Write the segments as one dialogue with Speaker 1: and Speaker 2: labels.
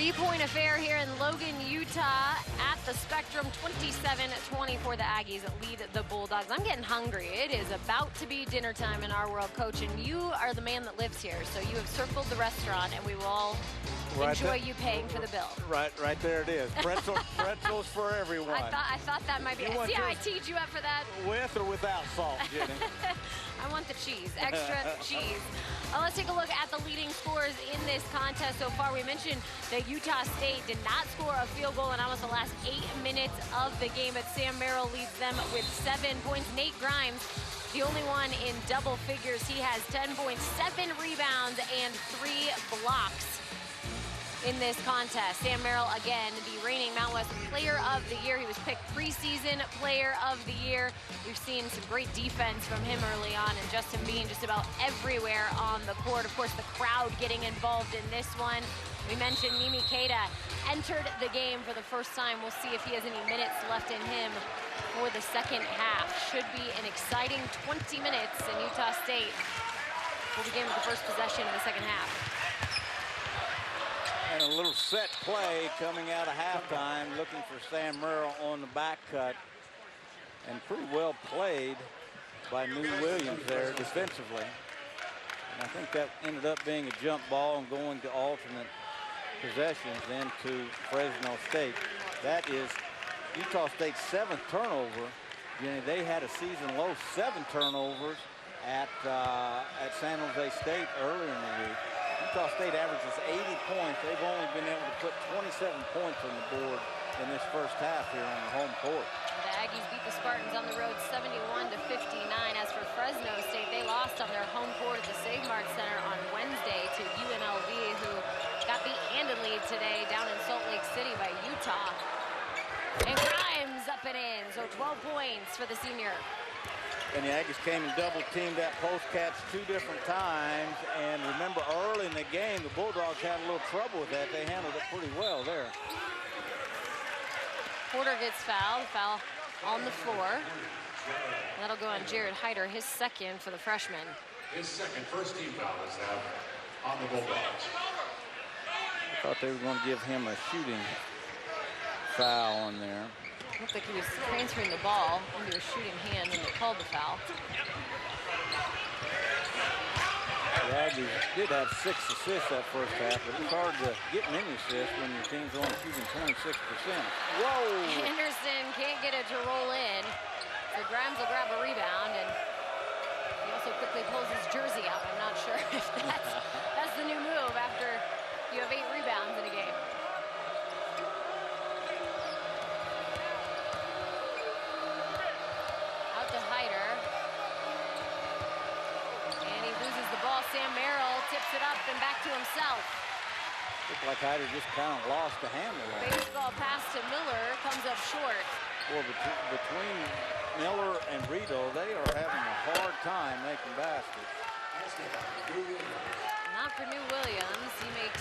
Speaker 1: Three-point affair here in Logan, Utah at the Spectrum. 27-24, the Aggies lead the Bulldogs. I'm getting hungry. It is about to be dinner time in our world, Coach, and you are the man that lives here. So you have circled the restaurant, and we will all enjoy you paying for the bill.
Speaker 2: Right there it is. Pretzels for everyone.
Speaker 1: I thought that might be. See how I teed you up for that?
Speaker 2: With or without salt, Jenny?
Speaker 1: I want the cheese, extra cheese. Let's take a look at the leading scores in this contest so far. We mentioned that Utah State did not score a field goal in almost the last 8 minutes of the game, but Sam Merrill leads them with 7 points. Nate Grimes, the only one in double figures. He has 10 points, 7 rebounds, and 3 blocks in this contest. Sam Merrill, again, the reigning Mountain West Player of the Year. He was picked preseason Player of the Year. We've seen some great defense from him early on, and Justin being just about everywhere on the court. Of course, the crowd getting involved in this one. We mentioned Mimi Keita entered the game for the first time. We'll see if he has any minutes left in him for the second half. Should be an exciting 20 minutes, and Utah State will begin with the first possession in the second half.
Speaker 2: And a little set play coming out of halftime, looking for Sam Merrill on the back cut. And pretty well played by New Williams there defensively. And I think that ended up being a jump ball and going to alternate possessions then to Fresno State. That is Utah State's 7th turnover. They had a season low 7 turnovers at San Jose State earlier in the week. Utah State averages 80 points. They've only been able to put 27 points on the board in this first half here on the home court.
Speaker 1: The Aggies beat the Spartans on the road 71-59. As for Fresno State, they lost on their home court at the Save Mart Center on Wednesday to UNLV, who got beat handedly today down in Salt Lake City by Utah. And Grimes up and in, so 12 points for the senior.
Speaker 2: And the Aggies came and double-teamed that post catch 2 different times. And remember, early in the game, the Bulldogs had a little trouble with that. They handled it pretty well there.
Speaker 1: Porter gets fouled, foul on the floor. That'll go on Jared Hyder, his second for the freshman.
Speaker 3: His second first-team foul is now on the Bulldogs.
Speaker 2: I thought they were going to give him a shooting foul on there.
Speaker 1: Looked like he was transferring the ball into a shooting hand when they called the foul.
Speaker 2: The Aggies did have 6 assists that first half, but it's hard to get many assists when your team's only shooting 26%. Whoa!
Speaker 1: Henderson can't get it to roll in. So Grimes will grab a rebound, and he also quickly pulls his jersey up. I'm not sure if that's the new move after you have 8 rebounds in a game. Sam Merrill tips it up and back to himself.
Speaker 2: Looked like Hyder just kind of lost the handle.
Speaker 1: Baseball pass to Miller comes up short.
Speaker 2: Well, between Miller and Brito, they are having a hard time making baskets.
Speaker 1: Not for New Williams. He makes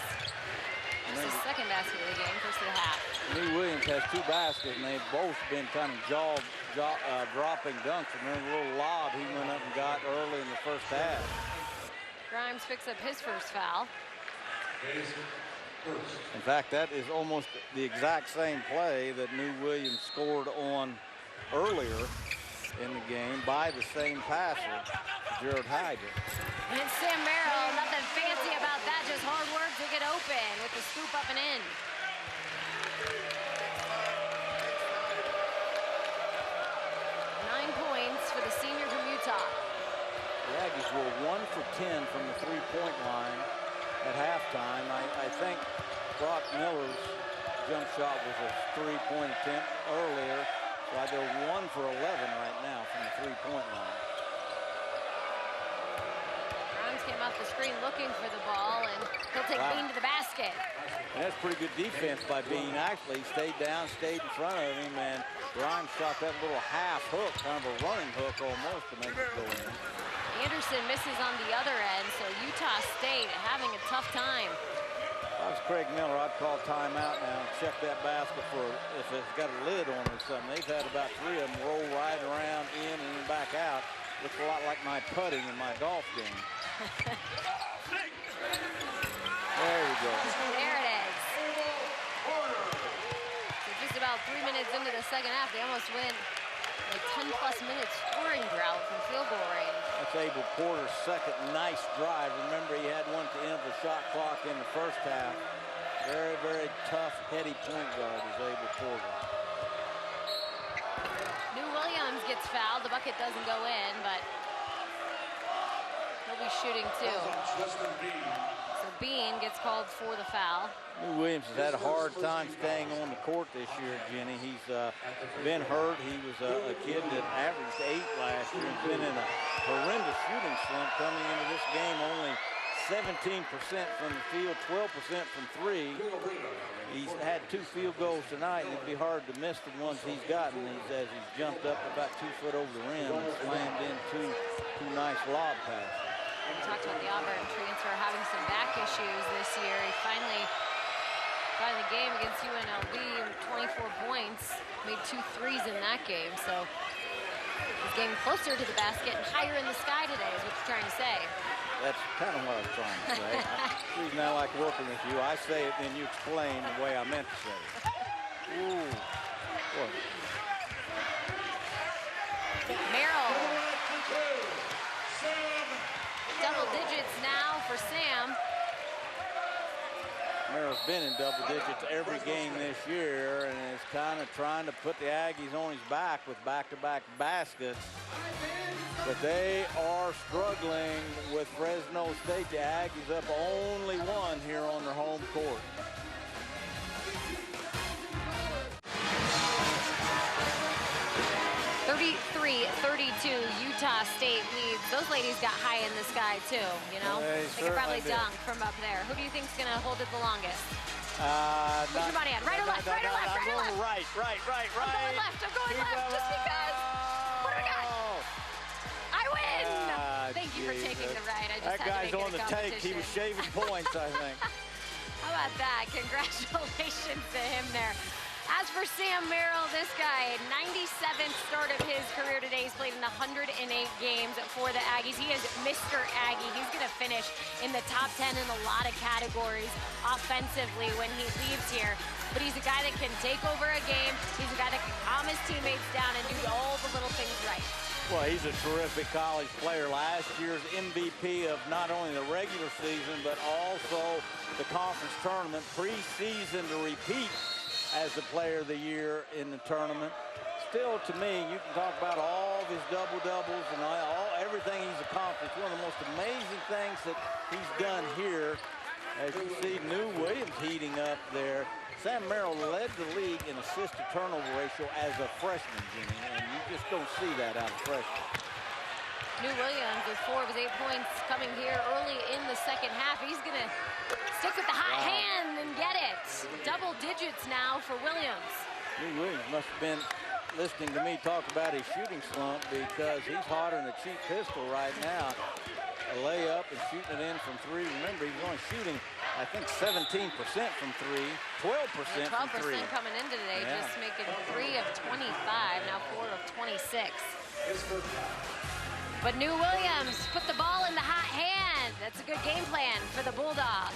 Speaker 1: just his second basket of the game, first of the half.
Speaker 2: New Williams has 2 baskets, and they've both been kind of dropping dunks. And then a little lob he went up and got early in the first half.
Speaker 1: Grimes picks up his first foul.
Speaker 2: In fact, that is almost the exact same play that New Williams scored on earlier in the game by the same passer, Jared Hyder.
Speaker 1: And Sam Merrill, nothing fancy about that, just hard work to get open with the scoop up and in. Nine points for the senior from Utah.
Speaker 2: The Aggies were 1 for 10 from the 3-point line at halftime. I think Brock Miller's jump shot was a 3-point attempt earlier. So they're 1 for 11 right now from the 3-point line.
Speaker 1: Grimes came off the screen looking for the ball, and he'll take Bean to the basket.
Speaker 2: And that's pretty good defense by Bean. Actually, he stayed down, stayed in front of him, and Grimes shot that little half hook, kind of a running hook almost, to make it go in.
Speaker 1: Anderson misses on the other end, so Utah State having a tough time.
Speaker 2: If I was Craig Miller, I'd call timeout now and check that basket for if it's got a lid on it or something. They've had about 3 of them roll right around in and back out. Looks a lot like my putting in my golf game.
Speaker 1: There we go. There it is. second half. They almost went a 10-plus minute scoring drought from field goal range.
Speaker 2: That's Abel Porter's second nice drive. Remember, he had one at the end of the shot clock in the first half. Very, very tough, heady point guard is Abel Porter.
Speaker 1: New Williams gets fouled. The bucket doesn't go in, but he'll be shooting too. So Bean gets called for the foul.
Speaker 2: New Williams has had a hard time staying on the court this year, Jenny. He's been hurt. He was a kid that averaged 8 last year. He's been in a horrendous shooting slump coming into this game. Only 17% from the field, 12% from 3. He's had 2 field goals tonight. It'd be hard to miss the ones he's gotten as he's jumped up about 2 foot over the rim and slammed in two nice lob passes.
Speaker 1: We talked about the Auburn transfer having some back issues this year. He finally got in the game against UNLV, 24 points, made 2 threes in that game. So he's getting closer to the basket and higher in the sky today is what you're trying to say.
Speaker 2: That's kind of what I was trying to say. The reason I like working with you, I say it and you explain the way I meant to say it. Ooh. What?
Speaker 1: Merrill. Double digits now for Sam.
Speaker 2: Merrill's been in double digits every game this year and is kind of trying to put the Aggies on his back with back-to-back baskets. But they are struggling with Fresno State. The Aggies up only 1 here on their home court. Utah
Speaker 1: State leads. Those ladies got high in the sky too, you know? They could probably dunk from up there. Who do you think's gonna hold it the longest? Put your money on. Right or left? Right or left? Right or left?
Speaker 2: Right.
Speaker 1: I'm going left. I'm going left just because. What do we got? I win! Thank you for taking the right. I just
Speaker 2: that
Speaker 1: had to make
Speaker 2: guy's on
Speaker 1: it a
Speaker 2: the take. He was shaving points, I think.
Speaker 1: How about that? Congratulations to him there. As for Sam Merrill, this guy, 97th start of his career today. He's played in 108 games for the Aggies. He is Mr. Aggie. He's going to finish in the top 10 in a lot of categories offensively when he leaves here. But he's a guy that can take over a game. He's a guy that can calm his teammates down and do all the little things right.
Speaker 2: Well, he's a terrific college player. Last year's MVP of not only the regular season, but also the conference tournament. Preseason to repeat as the player of the year in the tournament. Still, to me, you can talk about all of his double-doubles and everything he's accomplished. One of the most amazing things that he's done here, as you see New Williams heating up there. Sam Merrill led the league in assist-to-turnover ratio as a freshman, Jimmy, and you just don't see that out of freshmen.
Speaker 1: New Williams with 4 of his 8 points coming here early in the second half. He's going to stick with the hot hand and get it. Double digits now for Williams.
Speaker 2: New Williams must have been listening to me talk about his shooting slump because he's hotter than a cheap pistol right now. A layup and shooting it in from 3. Remember, he's only shooting, I think, 17% from 3, 12% from 3.
Speaker 1: 12% coming in today, just making 3 of 25, now 4 of 26. But New Williams put the ball in the hot hand. That's a good game plan for the Bulldogs.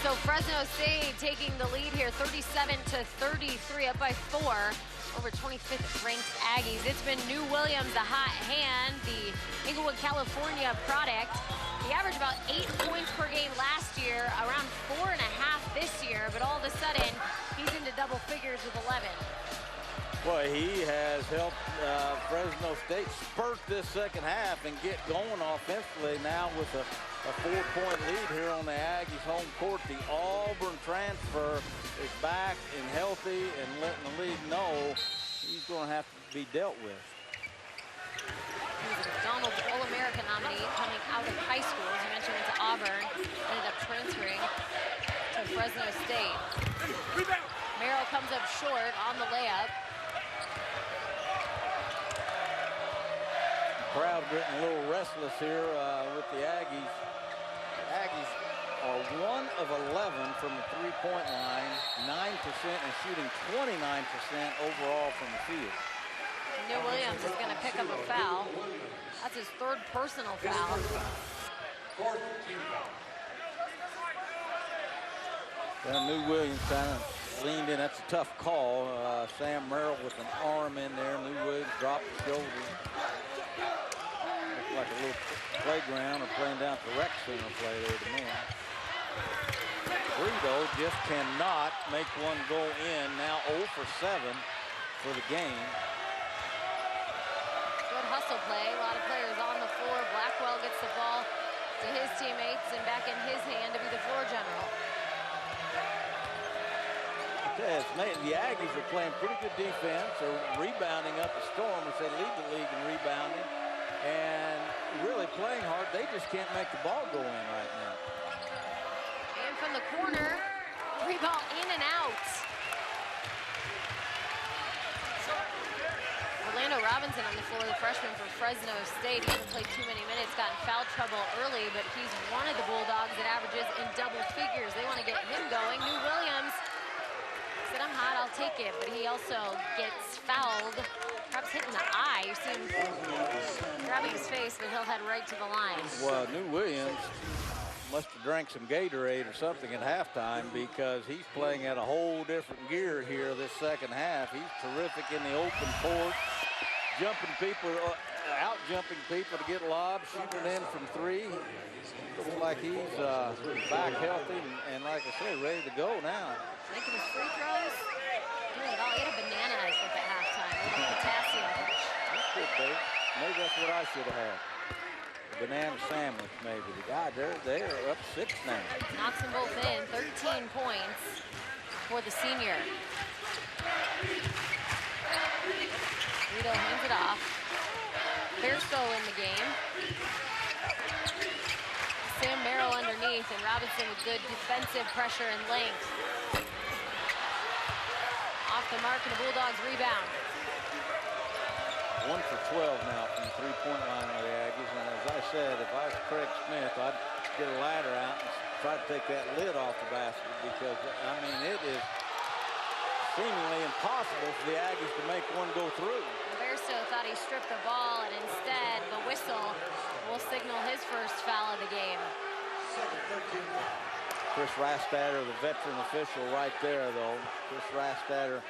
Speaker 1: So Fresno State taking the lead here, 37-33, up by 4 over 25th ranked Aggies. It's been New Williams, the hot hand, the Inglewood, California product. He averaged about 8 points per game last year, around 4.5 this year, but all of a sudden, he's into double figures with 11.
Speaker 2: Well, he has helped Fresno State spurt this second half and get going offensively now with a 4-point lead here on the Aggies' home court. The Auburn transfer is back and healthy and letting the league know he's going to have to be dealt with.
Speaker 1: He was a McDonald's All-American nominee coming out of high school. As you mentioned, went to Auburn, ended up transferring to Fresno State. Merrill comes up short on the layup.
Speaker 2: Crowd getting a little restless here with the Aggies. The Aggies are 1 of 11 from the three-point line, 9% and shooting 29% overall from the field.
Speaker 1: New Williams is going to pick up a foul. That's his 3rd personal foul.
Speaker 3: 4th team foul.
Speaker 2: Well, New Williams kind of leaned in. That's a tough call. Sam Merrill with an arm in there. New Williams dropped the shoulder. Looked like a little playground or playing down at the rec center play there to me. Brito just cannot make one go in. Now 0 for 7 for the game.
Speaker 1: Good hustle play. A lot of players on the floor. Blackwell gets the ball to his teammates and back in his hand to be the floor general.
Speaker 2: The Aggies are playing pretty good defense. They're rebounding up a storm, which they lead the league in rebounding. And really playing hard. They just can't make the ball go in right now.
Speaker 1: And from the corner, free ball in and out. Orlando Robinson on the floor, the freshman for Fresno State. He hasn't played too many minutes, got in foul trouble early, but he's one of the Bulldogs that averages in double figures. They want to get him going. New Williams said, I'm hot, I'll take it, but he also gets fouled. Perhaps hitting the eye. You see him grabbing his face, but he'll head right to the line.
Speaker 2: Well, New Williams must have drank some Gatorade or something at halftime, because he's playing at a whole different gear here this second half. He's terrific in the open court, jumping people, out jumping people to get lobs, shooting in from three. Looks like he's back healthy and like I said, ready to go now.
Speaker 1: Making his free throws, doing it all. He had a banana, I think, at halftime. A little potassium push.
Speaker 2: That could be. Maybe that's what I should have had. A banana sandwich, maybe. The guy, they're up 6 now.
Speaker 1: Knocks them both in. 13 points for the senior. Rito hands it off. Verso in the game. Sam Merrill underneath, and Robinson with good defensive pressure and length. Off the mark, and the Bulldogs rebound.
Speaker 2: 1 for 12 now from the three-point line of the Aggies. And as I said, if I was Craig Smith, I'd get a ladder out and try to take that lid off the basket, because, I mean, it is seemingly impossible for the Aggies to make one go through.
Speaker 1: Verso thought he stripped the ball, and instead the whistle will signal his first foul of the game.
Speaker 2: Chris Rastatter, the veteran official right there, though. Chris Rastatter,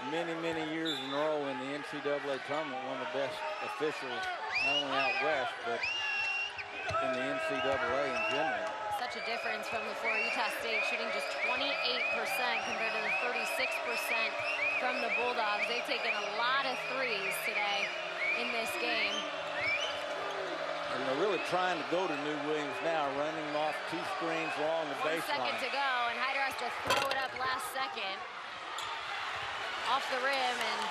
Speaker 2: many years in a row in the NCAA tournament, one of the best officials, not only out west, but in the NCAA in general.
Speaker 1: Such a difference from the floor. Utah State shooting just 28% compared to the 36% from the Bulldogs. They've taken a lot of threes today in this game.
Speaker 2: And they're really trying to go to New Williams now, running off 2 screens along the
Speaker 1: 1
Speaker 2: baseline.
Speaker 1: second to go, and Hyder has to throw it up last second. Off the rim, and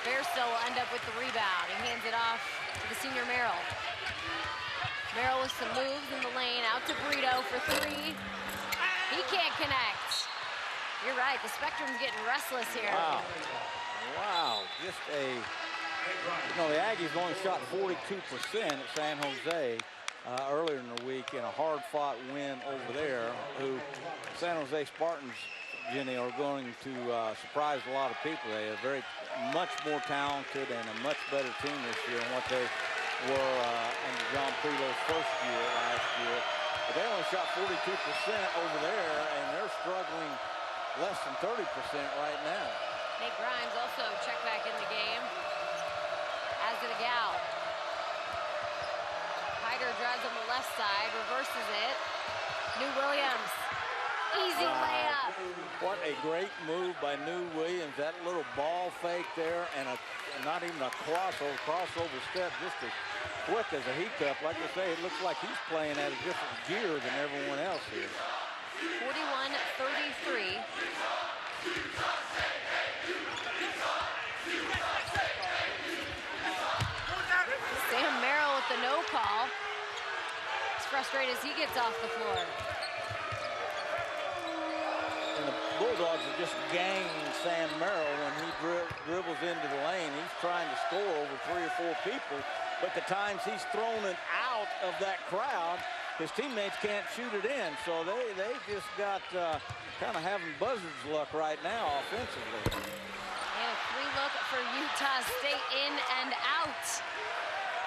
Speaker 1: Verso will end up with the rebound. He hands it off to the senior Merrill. Merrill with some moves in the lane, out to Brito for 3. He can't connect. You're right, the Spectrum's getting restless here.
Speaker 2: Wow, just a, you know, the Aggies only shot 42% at San Jose earlier in the week in a hard-fought win over there, who San Jose Spartans, Jenny, are going to surprise a lot of people. They are much more talented and a much better team this year than what they were under John Prito's first year last year. But they only shot 42% over there, and they're struggling less than 30% right now.
Speaker 1: Nate Grimes also checked back in the game, as did Gal. Hyder drives on the left side, reverses it. New Williams, easy layup.
Speaker 2: What a great move by New Williams. That little ball fake there, and not even a crossover step, just as quick as a heat-up. Like I say, it looks like he's playing at a different gear than everyone else here.
Speaker 1: 41-33. Sam Merrill with the no call. As frustrated as he gets off the floor.
Speaker 2: And the Bulldogs are just ganging Sam Merrill when he dribbles into the lane. He's trying to score over 3 or 4 people, but the times he's thrown it out of that crowd, his teammates can't shoot it in. So they just got kind of having buzzard's luck right now offensively.
Speaker 1: And a 3-look for Utah State, in and out.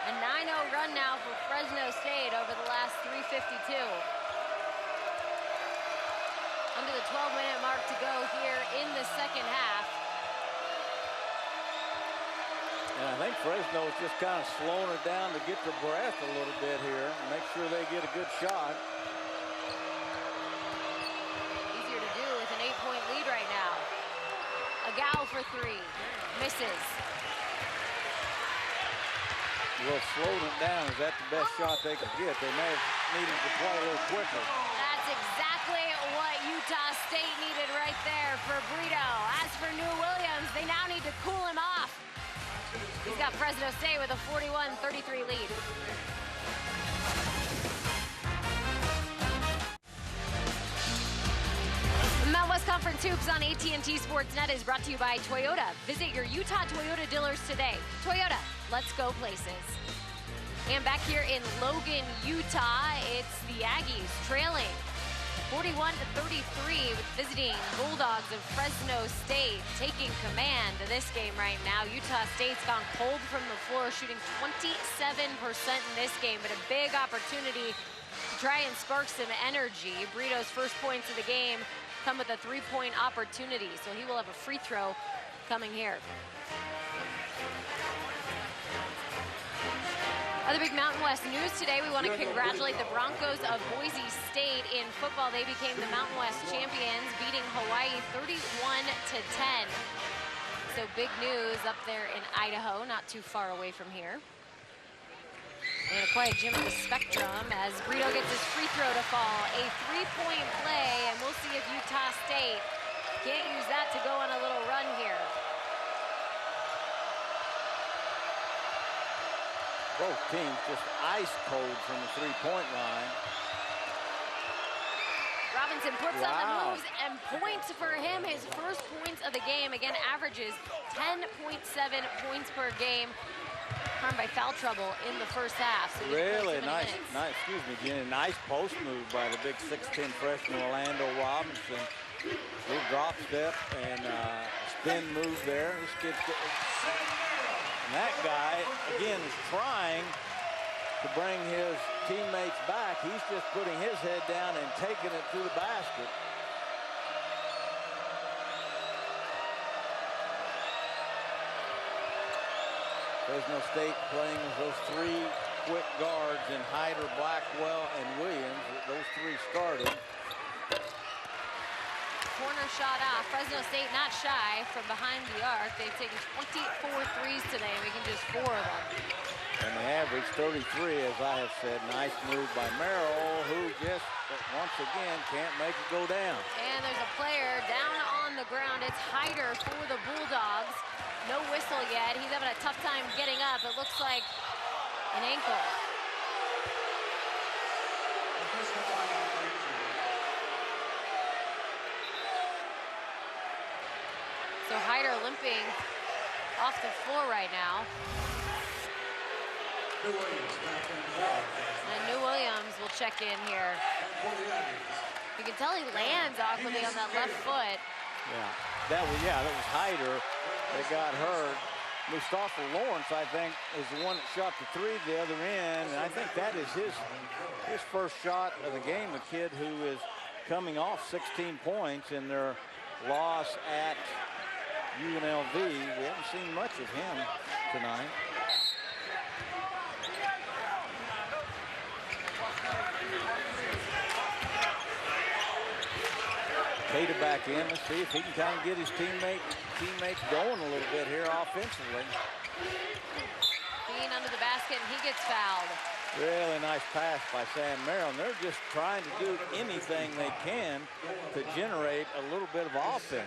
Speaker 1: A 9-0 run now for Fresno State over the last 3:52. On Under the 12-minute mark to go here in the second half.
Speaker 2: And I think Fresno is just kind of slowing it down to get their breath a little bit here and make sure they get a good shot.
Speaker 1: Easier to do with an 8-point lead right now. Agal for three, misses.
Speaker 2: Well, slowing it down, is that the best shot they could get? They may have needed to play a little quicker.
Speaker 1: That's exactly what Utah State needed right there for Brito. As for New Williams, they now need to cool him off. He's got Fresno State with a 41-33 lead. Mountain West Conference Hoops on AT&T Sportsnet is brought to you by Toyota. Visit your Utah Toyota dealers today. Toyota, let's go places. And back here in Logan, Utah, it's the Aggies trailing 41-33 with visiting Bulldogs of Fresno State taking command of this game right now. Utah State's gone cold from the floor, shooting 27% in this game, but a big opportunity to try and spark some energy. Brito's first points of the game come with a three-point opportunity, so he will have a free throw coming here. Other big Mountain West news today, we want to congratulate the Broncos of Boise State in football. They became the Mountain West champions, beating Hawaii 31-10. So big news up there in Idaho, not too far away from here. And a quiet gym at the Spectrum as Brito gets his free throw to fall. A three-point play, and we'll see if Utah State can't use that to go on a little run here.
Speaker 2: Both teams just ice cold from the three-point line.
Speaker 1: Robinson puts on the moves and points for him. His first points of the game, again, averages 10.7 points per game. Harmed by foul trouble in the first half. So
Speaker 2: really nice, excuse me, Jenny, nice post move by the big 6'10" freshman Orlando Robinson. Little drop step and spin move there. This kid's and that guy, again, is trying to bring his teammates back. He's just putting his head down and taking it to the basket. Fresno State playing with those three quick guards in Hyder, Blackwell, and Williams. Those three started.
Speaker 1: Corner shot off. Fresno State not shy from behind the arc. They've taken 24 threes today, making just 4 of them.
Speaker 2: And they average 33, as I have said. Nice move by Merrill, who just, once again, can't make it go down.
Speaker 1: And there's a player down on the ground. It's Hyder for the Bulldogs. No whistle yet. He's having a tough time getting up. It looks like an ankle. So Hyder limping off the floor right now. And New Williams will check in here. You can tell he lands awkwardly on that left foot.
Speaker 2: Yeah, that was Hyder that got hurt. Mustafa Lawrence, I think, is the one that shot the three the other end, and I think that is his first shot of the game, a kid who is coming off 16 points in their loss at UNLV. We haven't seen much of him tonight. Cater back in. Let's see if he can kind of get his teammates going a little bit here offensively.
Speaker 1: Being under the basket, and he gets fouled.
Speaker 2: Really nice pass by Sam Merrill. They're just trying to do anything they can to generate a little bit of offense.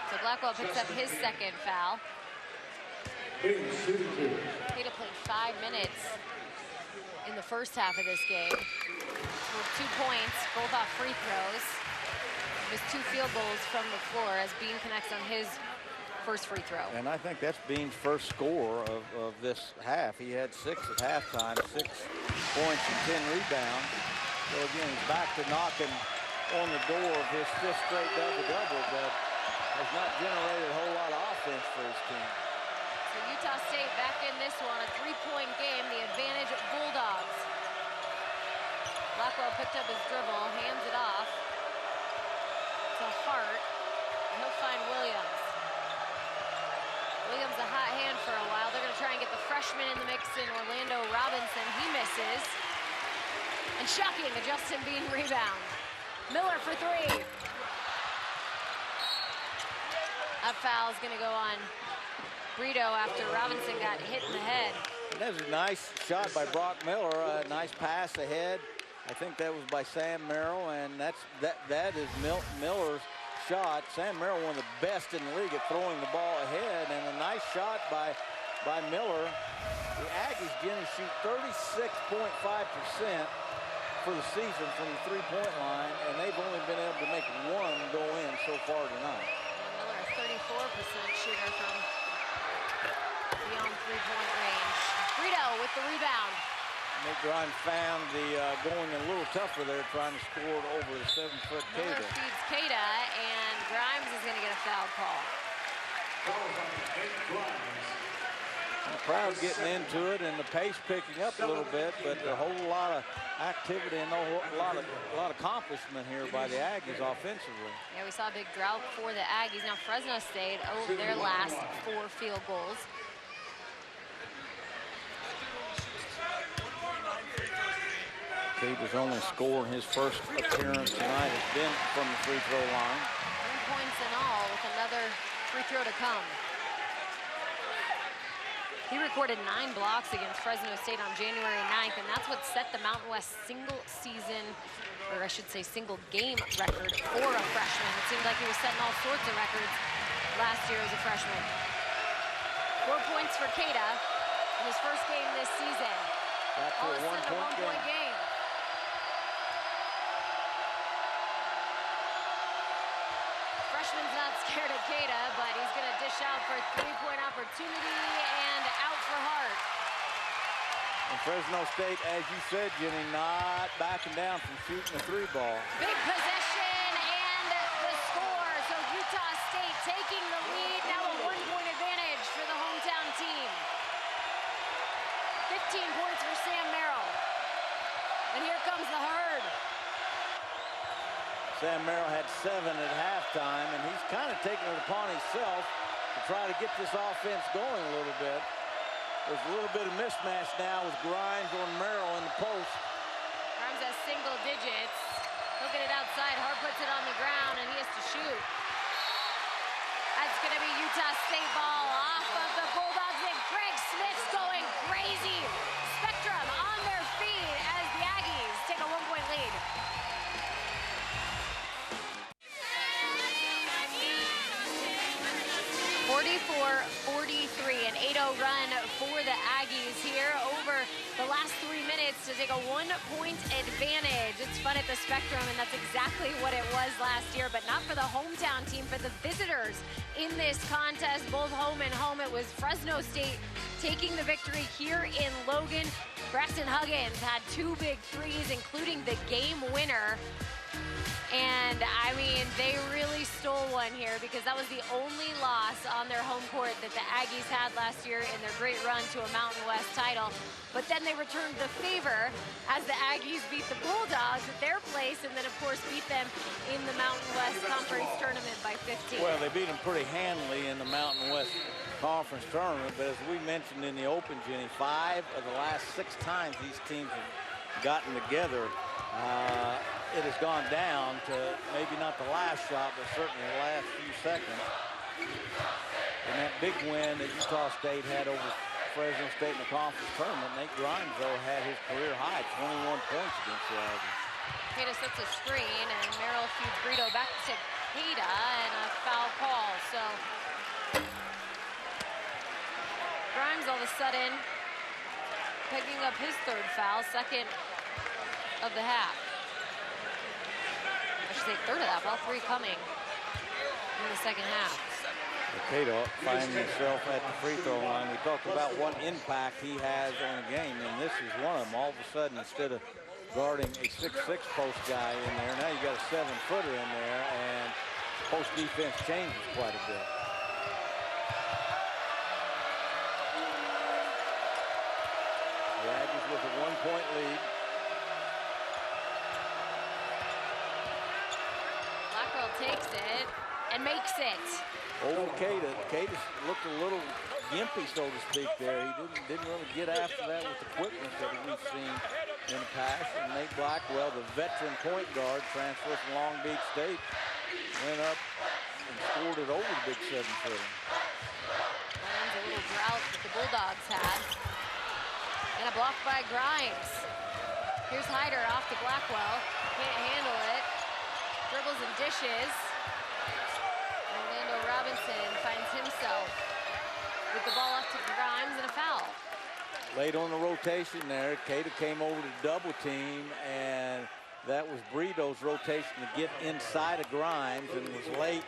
Speaker 1: So Blackwell picks up his second foul. Cater played 5 minutes in the first half of this game. With 2 points, both off free throws. His 2 field goals from the floor as Bean connects on his first free throw.
Speaker 2: And I think that's Bean's first score of this half. He had 6 at halftime, 6 points and 10 rebounds. So again, he's back to knocking on the door of his 5th straight double-double, but has not generated a whole lot of offense for his team.
Speaker 1: So Utah State back in this one, a 3-point game, the advantage Bulldogs. Blackwell picked up his dribble, hands it off to Hart. He'll find Williams. Williams a hot hand for a while. They're going to try and get the freshman in the mix in Orlando Robinson. He misses. And shocking, a Justin Bean rebound. Miller for three. That foul is going to go on Brito after Robinson got hit in the head.
Speaker 2: That was a nice shot by Brock Miller. A nice pass ahead. I think that was by Sam Merrill, and that is Miller's shot. Sam Merrill, one of the best in the league at throwing the ball ahead, and a nice shot by Miller. The Aggies, Jenny, shoot 36.5% for the season from the three-point line, and they've only been able to make one go in so far tonight.
Speaker 1: Miller, a 34% shooter from beyond three-point range. Brito with the rebound.
Speaker 2: Nate Grimes found the going a little tougher there, trying to score it over the 7-foot
Speaker 1: Miller
Speaker 2: Cada.
Speaker 1: feeds Cada, and Grimes is going to get a foul call.
Speaker 2: The crowd getting into it, and the pace picking up a little bit, but a whole lot of activity and a lot of accomplishment here by the Aggies offensively.
Speaker 1: Yeah, we saw a big drought for the Aggies. Now Fresno State over their last 4 field goals.
Speaker 2: Cada's only scoring his first appearance tonight has been from the free throw line.
Speaker 1: 10 points in all with another free throw to come. He recorded 9 blocks against Fresno State on January 9th, and that's what set the Mountain West single season, or I should say single game record for a freshman. It seemed like he was setting all sorts of records last year as a freshman. 4 points for Cada in his first game this season.
Speaker 2: That's
Speaker 1: all of a sudden a one-point game. Freshman's not scared of Cada, but he's going to dish out for a three-point opportunity and out for Hart.
Speaker 2: And Fresno State, as you said, Jenny, not backing down from shooting the three ball.
Speaker 1: Big possession and the score. So Utah State taking the lead. Now a 1-point advantage for the hometown team. 15 points for Sam Merrill. And here comes the herd.
Speaker 2: Sam Merrill had 7 at halftime, and he's kind of taking it upon himself to try to get this offense going a little bit. There's a little bit of mismatch now with Grimes on Merrill in the post.
Speaker 1: Grimes has single digits. He'll get it outside. Hart puts it on the ground, and he has to shoot. That's going to be Utah State ball off of the Bulldogs, and Greg Smith's going crazy. Spectrum on their feet as the Aggies take a 1-point lead. An 8-0 run for the Aggies here over the last 3 minutes to take a 1-point advantage. It's fun at the Spectrum, and that's exactly what it was last year, but not for the hometown team, for the visitors in this contest, both home and home. It was Fresno State taking the victory here in Logan. Braxton Huggins had 2 big threes, including the game winner. And, I mean, they really stole one here because that was the only loss on their home court that the Aggies had last year in their great run to a Mountain West title. But then they returned the favor as the Aggies beat the Bulldogs at their place and then, of course, beat them in the Mountain West Conference Tournament by 15.
Speaker 2: Well, they beat them pretty handily in the Mountain West Conference Tournament, but as we mentioned in the Open, Jenny, 5 of the last 6 times these teams have gotten together, it has gone down to maybe not the last shot, but certainly the last few seconds. And that big win that Utah State had over Fresno State in the conference tournament, Nate Grimes, though, had his career high, 21 points against the Aggies.
Speaker 1: Cada sets a screen, and Merrill feeds Brito back to Cada, and a foul call. So Grimes all of a sudden picking up his 3rd foul, 2nd of the half. I should say 3rd of that, all 3 coming in the 2nd half.
Speaker 2: Cada finding himself at the free throw line. We talked about what impact he has on a game, and this is one of them. All of a sudden, instead of guarding a 6'6" post guy in there, now you got a 7-footer in there, and post defense changes quite a bit. The Aggies with a 1-point lead.
Speaker 1: it and makes it.
Speaker 2: Over Cada. Cada looked a little gimpy, so to speak, there. He didn't really get after that with the quickness that we've seen in the past. And Nate Blackwell, the veteran point guard, transferred from Long Beach State, went up and scored it over the big 7-footer.
Speaker 1: Williams, a little drought that the Bulldogs had. And a block by Grimes. Here's Hyder off to Blackwell. Can't handle it. Dribbles and dishes. Orlando Robinson finds himself with the ball off to Grimes and a foul.
Speaker 2: Late on the rotation there, Cada came over to double team, and that was Brito's rotation to get inside of Grimes, and was late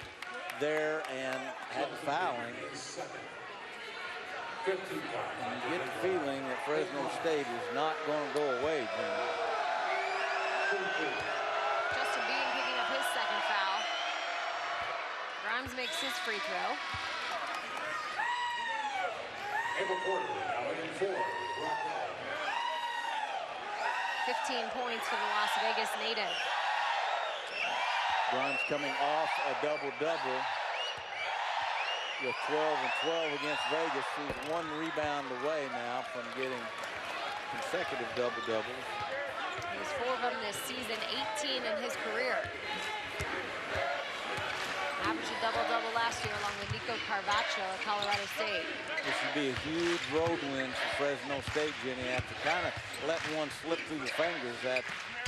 Speaker 2: there and had the fouling. And you get the feeling that Fresno State is not going to go away, Jim.
Speaker 1: Justin Bean picking up his second foul. Grimes makes his free throw.
Speaker 3: Abel Porter, now in 4.
Speaker 1: 15 points for the Las Vegas native.
Speaker 2: Grimes coming off a double-double with 12 and 12 against Vegas. He's one rebound away now from getting consecutive double-doubles.
Speaker 1: He has 4 of them this season, 18 in his career. Averaged a double-double last year along with Nico Carvacho at Colorado State.
Speaker 2: This would be a huge road win for Fresno State, Jenny, after kind of letting one slip through the fingers at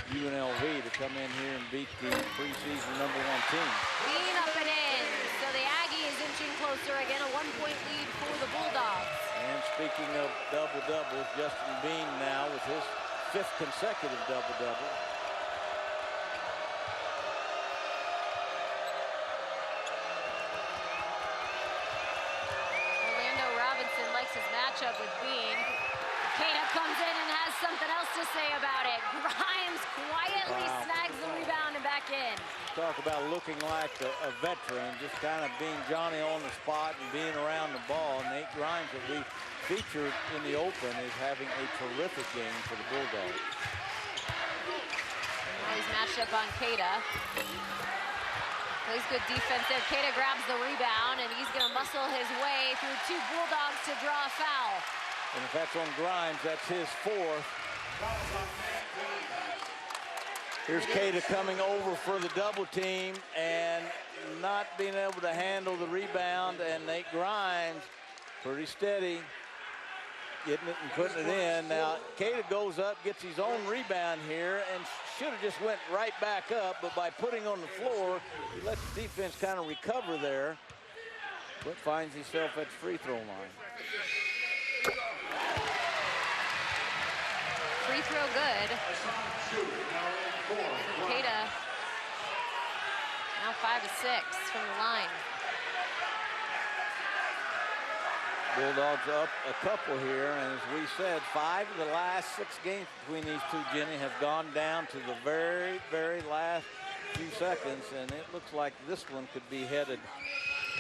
Speaker 2: UNLV to come in here and beat the preseason #1 team.
Speaker 1: Bean up and in. So the Aggie is inching closer again, a 1-point lead for the Bulldogs.
Speaker 2: And speaking of double-doubles, Justin Bean now with his 5th consecutive double-double.
Speaker 1: His matchup with Bean. Cada comes in and has something else to say about it. Grimes quietly snags the rebound and back in.
Speaker 2: Talk about looking like a veteran, just kind of being Johnny on the spot and being around the ball. Nate Grimes, that we featured in the Open, is having a terrific game for the Bulldogs.
Speaker 1: Now he's matched up on Cada. Plays good defense there. Cada grabs the rebound, and he's going to muscle his way through 2 Bulldogs to draw a foul.
Speaker 2: And if that's on Grimes, that's his 4th. Here's Cada coming over for the double team and not being able to handle the rebound, and Nate Grimes, pretty steady, getting it and putting it in. Now, Cada goes up, gets his own rebound here, and should have just went right back up, but by putting on the floor, he lets the defense kind of recover there, but finds himself at the free throw line.
Speaker 1: Free throw good. Cada now 5 of 6 from the line.
Speaker 2: Bulldogs up a couple here, and as we said, 5 of the last 6 games between these two, Jenny, have gone down to the very, very last few seconds, and it looks like this one could be headed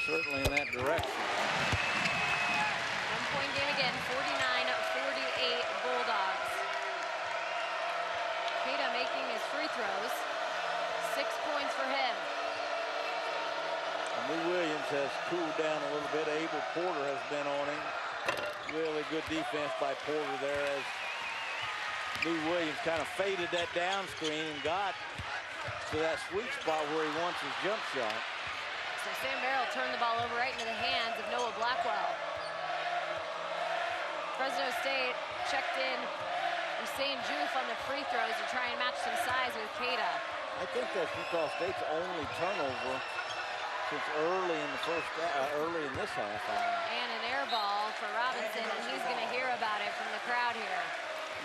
Speaker 2: certainly in that direction.
Speaker 1: 1-point game again, 49-48 Bulldogs. Cada making his free throws, 6 points for him.
Speaker 2: Lou Williams has cooled down a little bit. Abel Porter has been on him. Really good defense by Porter there as Lou Williams kind of faded that down screen and got to that sweet spot where he wants his jump shot.
Speaker 1: So Sam Merrill turned the ball over right into the hands of Noah Blackwell. Fresno State checked in Hussein Juf on the free throws to try and match some size with Cada.
Speaker 2: I think that's Utah State's only turnover since early in this half.
Speaker 1: And an air ball for Robinson, and he's going to hear about it from the crowd here.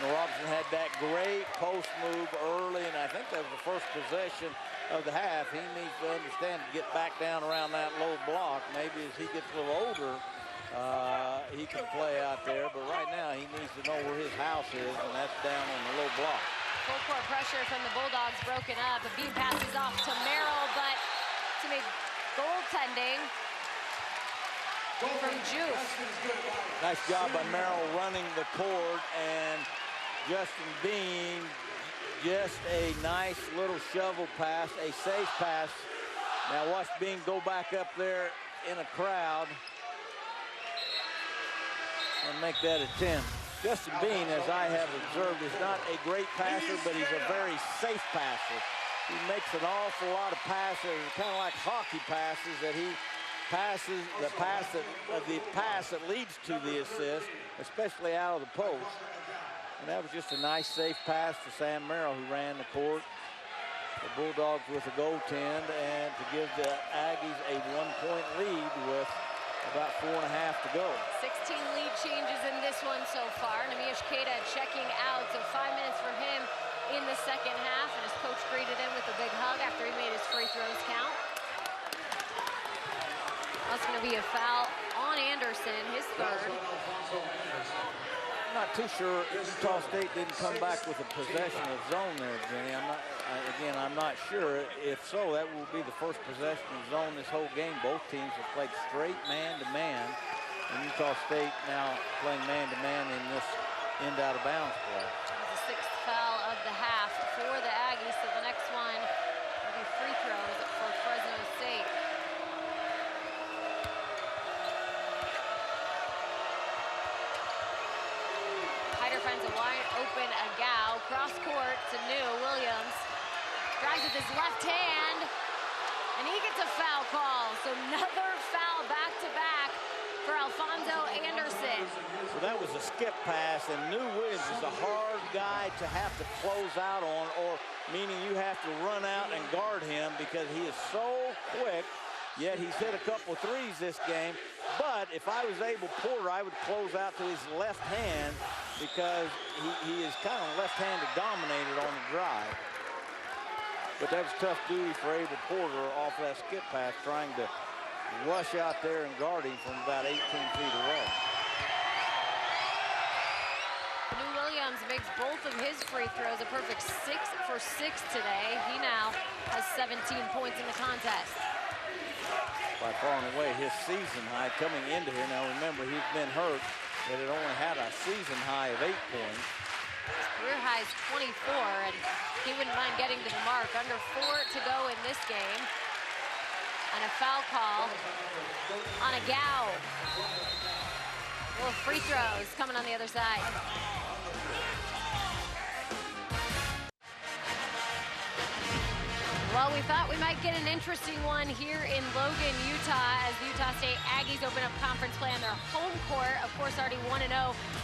Speaker 2: And Robinson had that great post move early, and I think that was the first possession of the half. He needs to understand to get back down around that low block. Maybe as he gets a little older, he can play out there, but right now he needs to know where his house is, and that's down on the low block.
Speaker 1: Full court pressure from the Bulldogs broken up. The beat passes off to Merrill, but to make goaltending from Juice.
Speaker 2: Nice job by Merrill running the court, and Justin Bean, just a nice little shovel pass, a safe pass Now watch Bean go back up there in a crowd and make that a 10. Justin Bean, as I have observed, is not a great passer, but he's a very safe passer. He makes an awful lot of passes, kind of like hockey passes, that he passes the pass that leads to the assist, especially out of the post. And that was just a nice, safe pass to Sam Merrill, who ran the court. The Bulldogs with a goaltend, and to give the Aggies a 1-point lead with about 4.5 to go.
Speaker 1: 16 lead changes in this one so far. Namish Keita checking out, so 5 minutes for him in the second half, and his coach greeted him with a big hug after he made his free throws count. That's going to be a foul on Anderson, his third.
Speaker 2: I'm not too sure Utah State didn't come back with a possession of zone there, Jenny. I'm not sure. If so, that will be the first possession of zone this whole game. Both teams have played straight man-to-man, and Utah State now playing man-to-man in this end-out-of-bounds play.
Speaker 1: That's the sixth foul of the half for the Aggies, so the next one will be free throws for Fresno State. Finds a wide open Agau, cross court to New Williams. Drives with his left hand, and he gets a foul call. So another foul back-to-back for Alfonso Anderson.
Speaker 2: So that was a skip pass, and New Williams is a hard guy to have to close out on, or meaning you have to run out and guard him because he is so quick. Yet he's hit a couple threes this game. But if I was Abel Porter, I would close out to his left hand because he is kind of left-handed dominated on the drive. But that was tough duty for Abel Porter off that skip pass, trying to rush out there and guard him from about 18 feet away.
Speaker 1: New Williams makes both of his free throws, a perfect 6 for 6 today. He now has 17 points in the contest.
Speaker 2: By far and away his season high coming into here. Now remember, he's been hurt, but it only had a season high of 8 points.
Speaker 1: His career high is 24, and he wouldn't mind getting to the mark. Under 4 to go in this game. And a foul call on Agau. Little free throws coming on the other side. Well, we thought we might get an interesting one here in Logan, Utah, as the Utah State Aggies open up conference play on their home court. Of course, already 1-0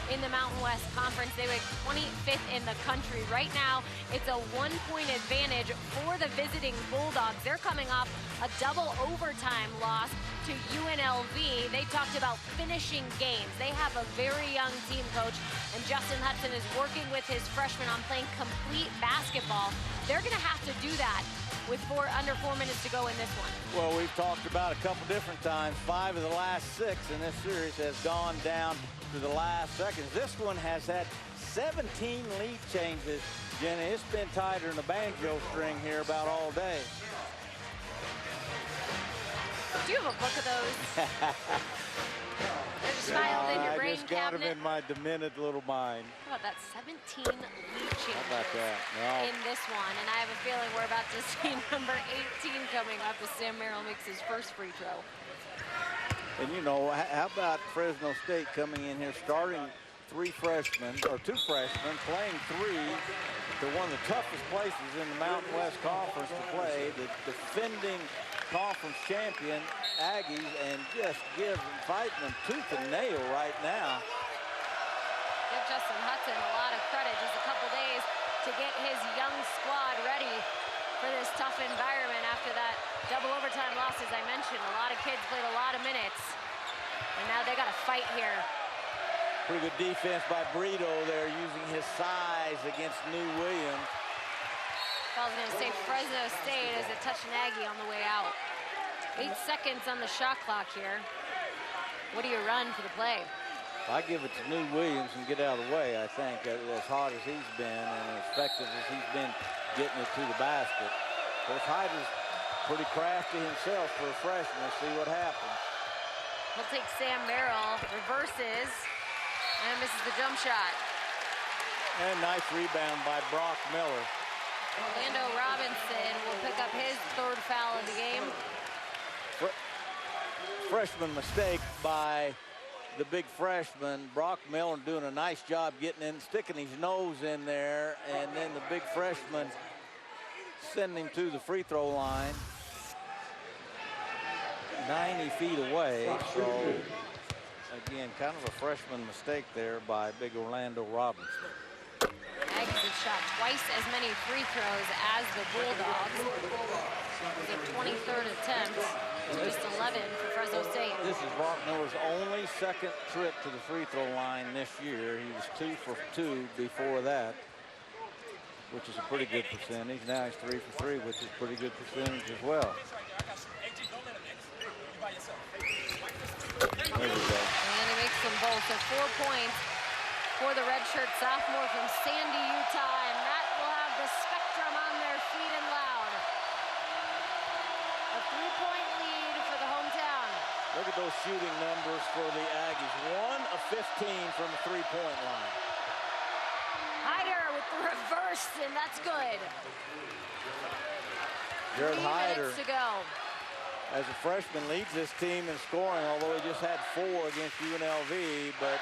Speaker 1: in the Mountain West Conference. They were 25th in the country. Right now, it's a 1-point advantage for the visiting Bulldogs. They're coming off a double overtime loss to UNLV. They talked about finishing games. They have a very young team coach, and Justin Hudson is working with his freshmen on playing complete basketball. They're going to have to do that with under 4 minutes to go in this one.
Speaker 2: Well, we've talked about a couple different times. 5 of the last 6 in this series has gone down to the last seconds. This one has had 17 lead changes. Jenny, it's been tighter than a banjo string here about all day.
Speaker 1: Do you have a book of those? They're just filed in your brain
Speaker 2: I just got
Speaker 1: cabinet.
Speaker 2: them in my demented little mind.
Speaker 1: How about that? 17 lead changes.
Speaker 2: How about that? No.
Speaker 1: In this one, and I have a feeling we're about to see number 18 coming up as Sam Merrill makes his first free throw.
Speaker 2: And you know, how about Fresno State coming in here, starting 3 freshmen, or 2 freshmen, playing 3 to one of the toughest places in the Mountain West Conference to play, the defending conference champion Aggies, and just fighting them tooth and nail right now.
Speaker 1: Give Justin Hudson a lot of credit. Just a couple days to get his young squad ready for this tough environment after that double overtime loss, as I mentioned. A lot of kids played a lot of minutes, and now they got to fight here.
Speaker 2: Pretty good defense by Brito there, using his size against New Williams.
Speaker 1: I was going to say Fresno State as a touch an Aggie on the way out. 8 seconds on the shot clock here. What do you run for the play?
Speaker 2: I give it to New Williams and get out of the way, I think, as hot as he's been and as effective as he's been getting it to the basket. Of course, Hyder's pretty crafty himself for a freshman. Let's see what happens.
Speaker 1: He'll take Sam Merrill, reverses, and misses the jump shot.
Speaker 2: And nice rebound by Brock Miller.
Speaker 1: Orlando Robinson will pick up his 3rd foul of the game.
Speaker 2: Freshman mistake by the big freshman. Brock Miller doing a nice job getting in, sticking his nose in there, and then the big freshman sending him to the free throw line. 90 feet away, so again, kind of a freshman mistake there by big Orlando Robinson.
Speaker 1: Aggies have shot twice as many free throws as the Bulldogs. The 23rd attempt, just 11 for Fresno State.
Speaker 2: This is Brock Miller's only 2nd trip to the free throw line this year. He was 2 for 2 before that, which is a pretty good percentage. Now he's 3 for 3, which is pretty good percentage as well. There we go.
Speaker 1: And he makes them both. So 4 points for the redshirt sophomore from Sandy, Utah, and that will have the Spectrum on their feet and loud. A 3-point lead for the hometown.
Speaker 2: Look at those shooting numbers for the Aggies. 1 of 15 from the 3-point line.
Speaker 1: Hyder with the reverse, and that's good.
Speaker 2: Jared
Speaker 1: 3
Speaker 2: Hyder,
Speaker 1: minutes to go.
Speaker 2: as a freshman, leads this team in scoring, although he just had 4 against UNLV. But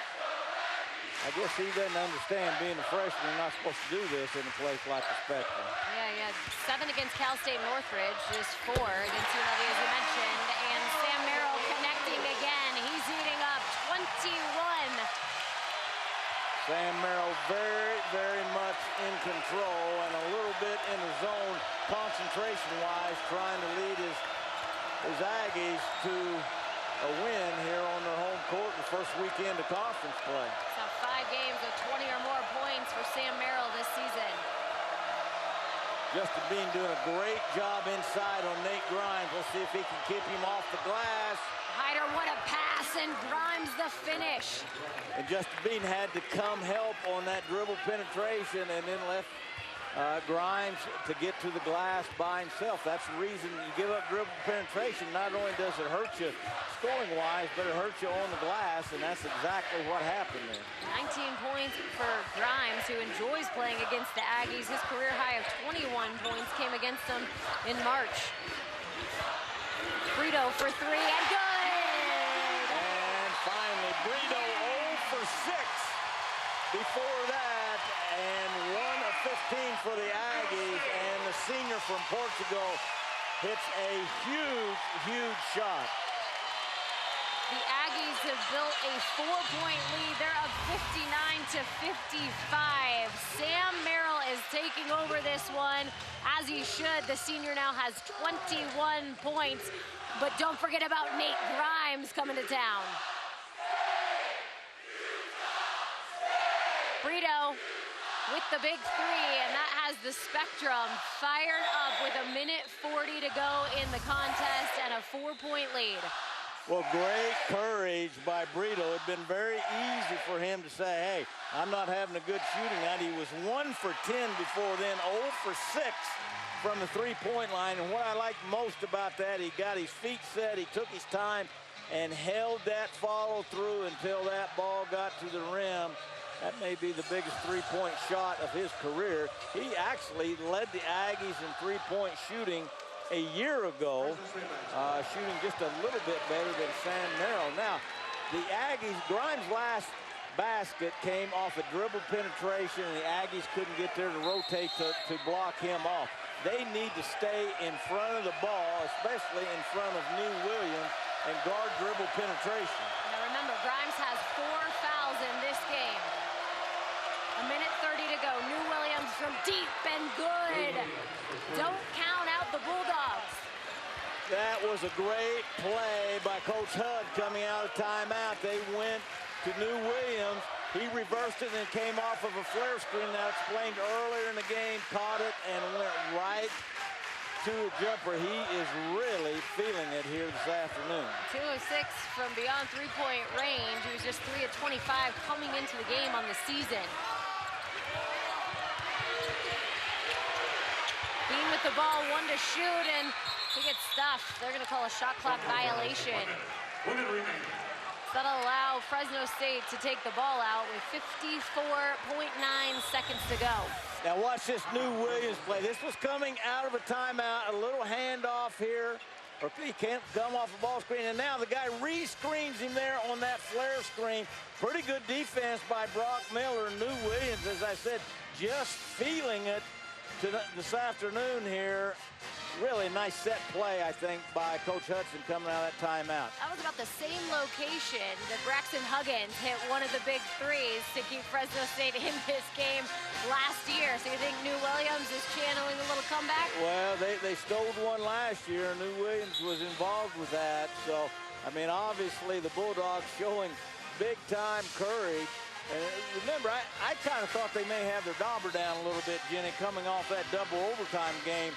Speaker 2: I guess he doesn't understand, being a freshman, you're not supposed to do this in a place like the Spectrum.
Speaker 1: Yeah, he had 7 against Cal State Northridge, just 4 against UNLV, as you mentioned. And Sam Merrill connecting again. He's heating up 21.
Speaker 2: Sam Merrill very, very much in control and a little bit in the zone concentration-wise, trying to lead his Aggies to a win here on their home court in the first weekend of conference play.
Speaker 1: So 5 games with 20 or more points for Sam Merrill this season.
Speaker 2: Justin Bean doing a great job inside on Nate Grimes. We'll see if he can keep him off the glass.
Speaker 1: Hyder, what a pass, and Grimes the finish.
Speaker 2: And Justin Bean had to come help on that dribble penetration and then left Grimes to get to the glass by himself. That's the reason you give up dribble penetration. Not only does it hurt you scoring-wise, but it hurts you on the glass, and that's exactly what happened there. 19
Speaker 1: points for Grimes, who enjoys playing against the Aggies. His career high of 21 points came against them in March. Brito for 3, and good!
Speaker 2: And finally, Brito 0 for 6 before that, and 1 of 15 for the Aggies, and the senior from Portugal hits a huge, huge shot.
Speaker 1: The Aggies have built a 4-point lead. They're up 59-55. Sam Merrill is taking over this one, as he should. The senior now has 21 points. But don't forget about Nate Grimes coming to town. Brito with the big 3, and that has the Spectrum fired up with 1:40 to go in the contest and a 4-point lead.
Speaker 2: Well, great courage by Brito. It had been very easy for him to say, hey, I'm not having a good shooting night. He was 1 for 10 before then, 0 for 6 from the 3-point line. And what I liked most about that, he got his feet set, he took his time and held that follow through until that ball got to the rim. That may be the biggest 3-point shot of his career. He actually led the Aggies in 3-point shooting a year ago, shooting just a little bit better than Sam Merrill. Now, the Aggies, Grimes' last basket came off a dribble penetration, and the Aggies couldn't get there to rotate to block him off. They need to stay in front of the ball, especially in front of New Williams, and guard dribble penetration.
Speaker 1: Now remember, Grimes has 4 fouls in this game. 1:30 to go. New Williams from deep and good. Don't count out the Bulldogs.
Speaker 2: That was a great play by Coach Hud coming out of timeout. They went to New Williams. He reversed it and came off of a flare screen that I explained earlier in the game, caught it and went right to a jumper. He is really feeling it here this afternoon.
Speaker 1: 2 of 6 from beyond 3-point range. He was just 3 of 25 coming into the game on the season. Bean with the ball, 1 to shoot, and he gets stuffed. They're going to call a shot clock violation. That'll allow Fresno State to take the ball out with 54.9 seconds to go.
Speaker 2: Now watch this new Williams play. This was coming out of a timeout, a little handoff here. Or he can't come off the ball screen, and now the guy re-screens him there on that flare screen. Pretty good defense by Brock Miller. New Williams, as I said, just feeling it this afternoon here. Really nice set play, I think, by Coach Hudson coming out of that timeout.
Speaker 1: That was about the same location that Braxton Huggins hit one of the big threes to keep Fresno State in this game last year. So you think New Williams is channeling a little comeback?
Speaker 2: Well, they stole one last year. New Williams was involved with that. So, I mean, obviously the Bulldogs showing big-time courage. And remember, I kind of thought they may have their dauber down a little bit, Jenny, coming off that double overtime game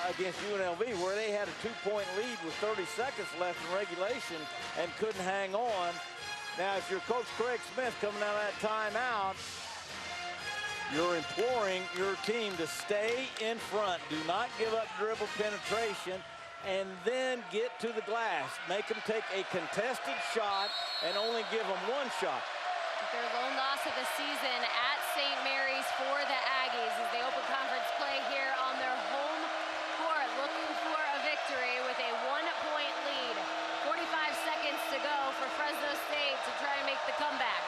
Speaker 2: against UNLV, where they had a 2-point lead with 30 seconds left in regulation and couldn't hang on. Now, if you're Coach Craig Smith coming out of that timeout, you're imploring your team to stay in front. Do not give up dribble penetration, and then get to the glass. Make them take a contested shot and only give them one shot.
Speaker 1: Their lone loss of the season at St. Mary's for the Aggies as they open conference play here on their home court, looking for a victory with a 1-point lead. 45 seconds to go for Fresno State to try and make the comeback.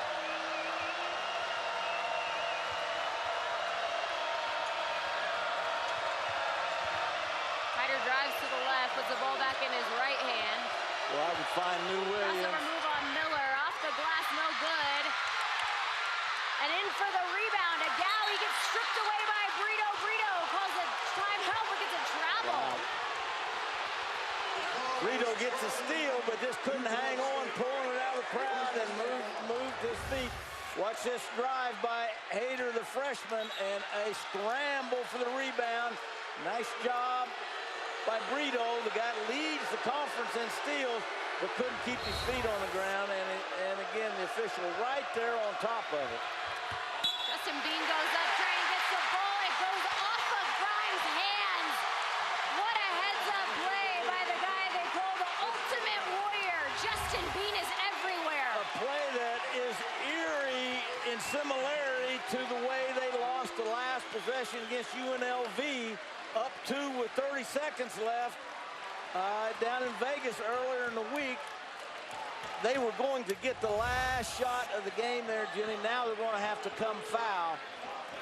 Speaker 1: Hyder drives to the left, puts the ball back in his right hand.
Speaker 2: Well, I would find New Williams.
Speaker 1: Crossover move on Miller, off the glass, no good. And in for the rebound, a Galley gets stripped away by Brito. Brito calls a timeout, but gets a travel.
Speaker 2: Wow. Brito gets a steal, but just couldn't hang on, pulling it out of the crowd and moved his feet. Watch this drive by Hayter, the freshman, and a scramble for the rebound. Nice job by Brito. The guy leads the conference in steals, but couldn't keep his feet on the ground. And again, the official right there on top of it.
Speaker 1: Justin Bean goes up, trying to get the ball. It goes off of Grimes' hands. What a heads-up play by the guy they call the Ultimate Warrior. Justin Bean is everywhere.
Speaker 2: A play that is eerie in similarity to the way they lost the last possession against UNLV, up 2 with 30 seconds left down in Vegas earlier in the week. They were going to get the last shot of the game there, Jenny. Now they're going to have to come foul.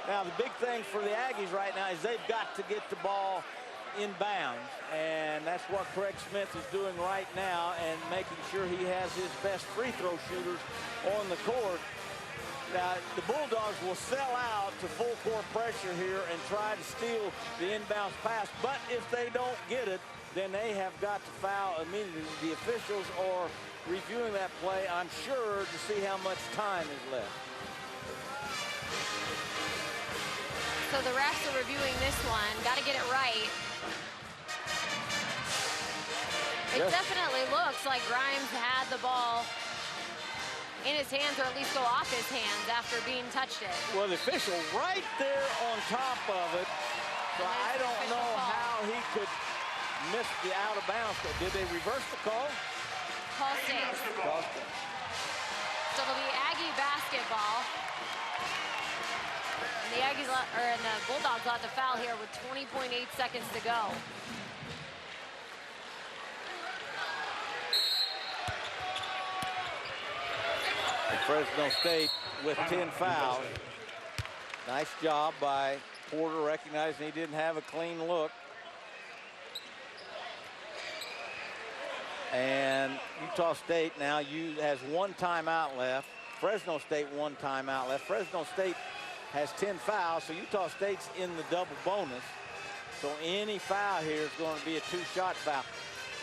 Speaker 2: Now, the big thing for the Aggies right now is they've got to get the ball in bounds, and that's what Craig Smith is doing right now, and making sure he has his best free throw shooters on the court. Now, the Bulldogs will sell out to full court pressure here and try to steal the inbounds pass, but if they don't get it, then they have got to foul immediately. The officials are reviewing that play, I'm sure, to see how much time is left.
Speaker 1: So the refs are reviewing this one. Got to get it right. It definitely looks like Grimes had the ball in his hands, or at least go off his hands after Bean touched it.
Speaker 2: Well, the official right there on top of it. So I don't know how he could miss the out of bounds. Did they reverse the call?
Speaker 1: Call stays. So it'll be Aggie basketball. And the Aggies, and the Bulldogs will have to foul here with 20.8 seconds to go.
Speaker 2: And Fresno State with 10 fouls. Nice job by Porter, recognizing he didn't have a clean look. And Utah State now has 1 timeout left. Fresno State 1 timeout left. Fresno State has 10 fouls, so Utah State's in the double bonus. So any foul here is going to be a 2-shot foul.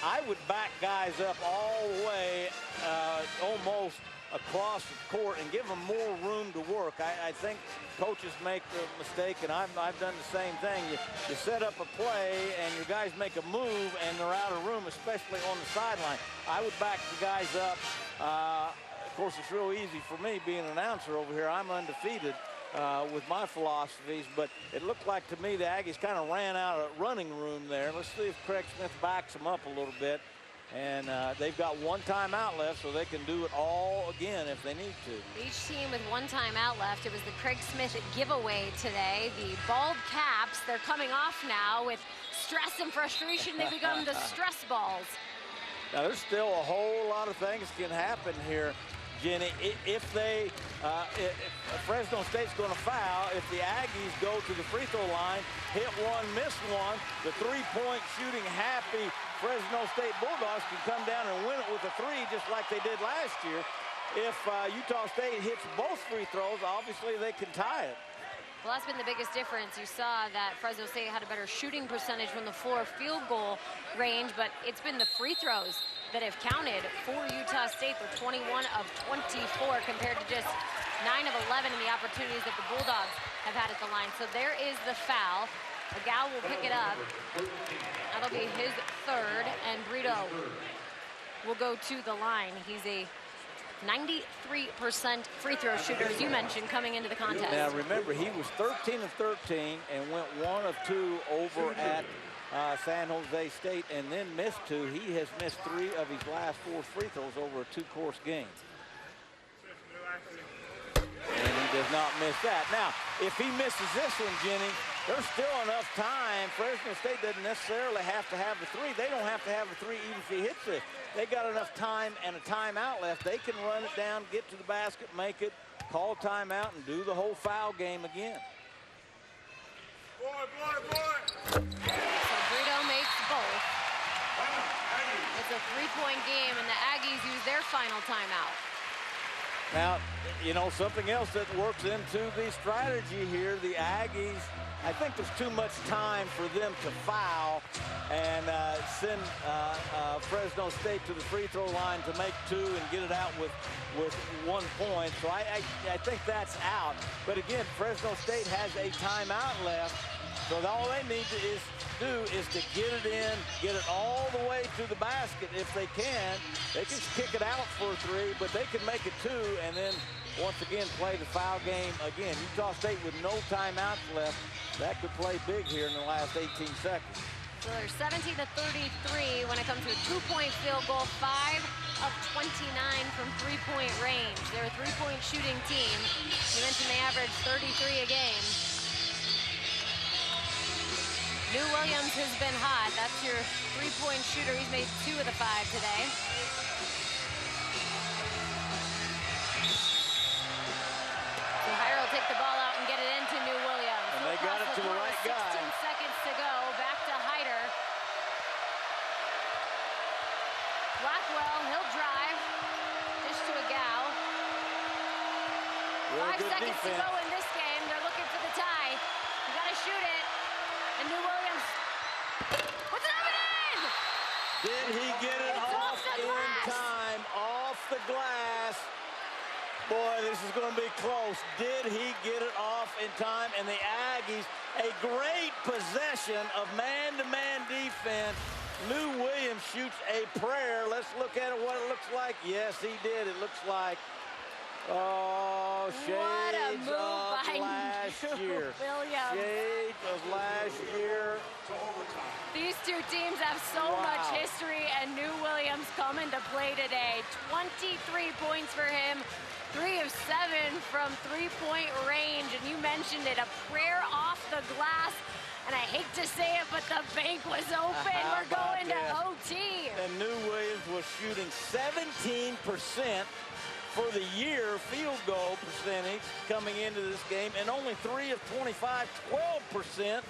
Speaker 2: I would back guys up all the way almost across the court and give them more room to work. I think coaches make the mistake, and I've done the same thing. You set up a play and your guys make a move and they're out of room, especially on the sideline. I would back the guys up. Of course, it's real easy for me being an announcer over here. I'm undefeated with my philosophies, but it looked like to me the Aggies kind of ran out of running room there. Let's see if Craig Smith backs them up a little bit. And they've got one timeout left, so they can do it all again if they need to.
Speaker 1: Each team with one timeout left. It was the Craig Smith giveaway today. The bald caps, they're coming off now with stress and frustration. They become the stress balls.
Speaker 2: Now, there's still a whole lot of things can happen here, Jenny. If Fresno State's going to foul, if the Aggies go to the free throw line, hit one, miss one, the three-point shooting happy Fresno State Bulldogs can come down and win it with a three just like they did last year. If Utah State hits both free throws, obviously they can tie it.
Speaker 1: Well, that's been the biggest difference. You saw that Fresno State had a better shooting percentage from the floor field goal range, but it's been the free throws that have counted for Utah State. They're 21 of 24 compared to just 9 of 11 in the opportunities that the Bulldogs have had at the line. So there is the foul. Agal will pick it up. That'll be his third, and Brito will go to the line. He's a 93% free throw shooter, as you mentioned, coming into the contest.
Speaker 2: Now, remember, he was 13 of 13 and went 1 of 2 over at San Jose State and then missed 2. He has missed 3 of his last 4 free throws over a 2-course game. And he does not miss that. Now, if he misses this one, Jenny, there's still enough time. Fresno State doesn't necessarily have to have the 3. They don't have to have the 3 even if he hits it. They got enough time and a timeout left. They can run it down, get to the basket, make it, call timeout, and do the whole foul game again.
Speaker 1: So Brito makes both. It's a 3-point game, and the Aggies use their final timeout.
Speaker 2: Now, you know, something else that works into the strategy here, the Aggies, I think there's too much time for them to foul and send Fresno State to the free throw line to make 2 and get it out with 1 point. So I think that's out. But again, Fresno State has a timeout left. So all they need to do is to get it in, get it all the way to the basket if they can. They can kick it out for a 3, but they can make it 2 and then once again play the foul game again. Utah State with no timeouts left. That could play big here in the last 18 seconds.
Speaker 1: So they're 17 to 33 when it comes to a 2-point field goal, 5 of 29 from 3-point range. They're a 3-point shooting team. You mentioned they average 33 a game. New Williams has been hot. That's your 3-point shooter. He's made 2 of the 5 today. So Hyra will take the ball out and get it into New Williams.
Speaker 2: And they got it to the right guy.
Speaker 1: 16 seconds to go. Back to Hyder. Blackwell, he'll drive. Dish to Agal. 5 seconds to go in this game. They're looking for the tie. You got to shoot it. And New Williams puts it up and in!
Speaker 2: Did he get it off in time? Off the glass. Boy, this is going to be close. Did he get it off in time? And the Aggies, a great possession of man-to-man defense. New Williams shoots a prayer. Let's look at it, what it looks like. Yes, he did. It looks like, oh, shades of last year.
Speaker 1: Williams.
Speaker 2: Shades of last year.
Speaker 1: These two teams have so much history, and New Williams coming to play today. 23 points for him. 3 of 7 from 3-point range, and you mentioned it, a prayer off the glass. And I hate to say it, but the bank was open. We're going to OT.
Speaker 2: And New Williams was shooting 17% for the year field goal percentage coming into this game, and only 3 of 25, 12%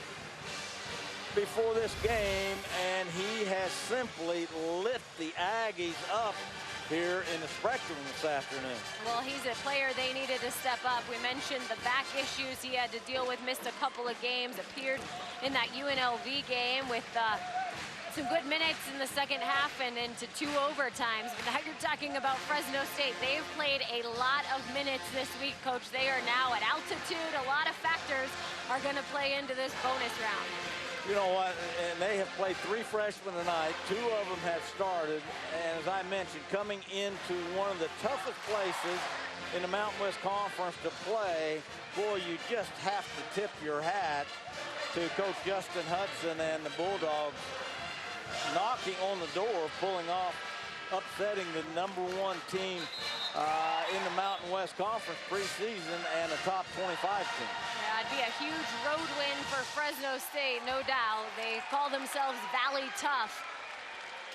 Speaker 2: before this game. And he has simply lit the Aggies up here in the Spectrum this afternoon.
Speaker 1: Well, he's a player they needed to step up. We mentioned the back issues he had to deal with, missed a couple of games, appeared in that UNLV game with some good minutes in the second half and into 2 overtimes. But now you're talking about Fresno State. They've played a lot of minutes this week, Coach. They are now at altitude. A lot of factors are going to play into this bonus round.
Speaker 2: You know what, and they have played 3 freshmen tonight. 2 of them have started, and as I mentioned, coming into one of the toughest places in the Mountain West Conference to play, boy, you just have to tip your hat to Coach Justin Hudson and the Bulldogs knocking on the door, pulling off, upsetting the #1 team in the Mountain West Conference preseason and a top 25 team.
Speaker 1: Yeah, it'd be a huge road win for Fresno State, no doubt. They call themselves Valley Tough,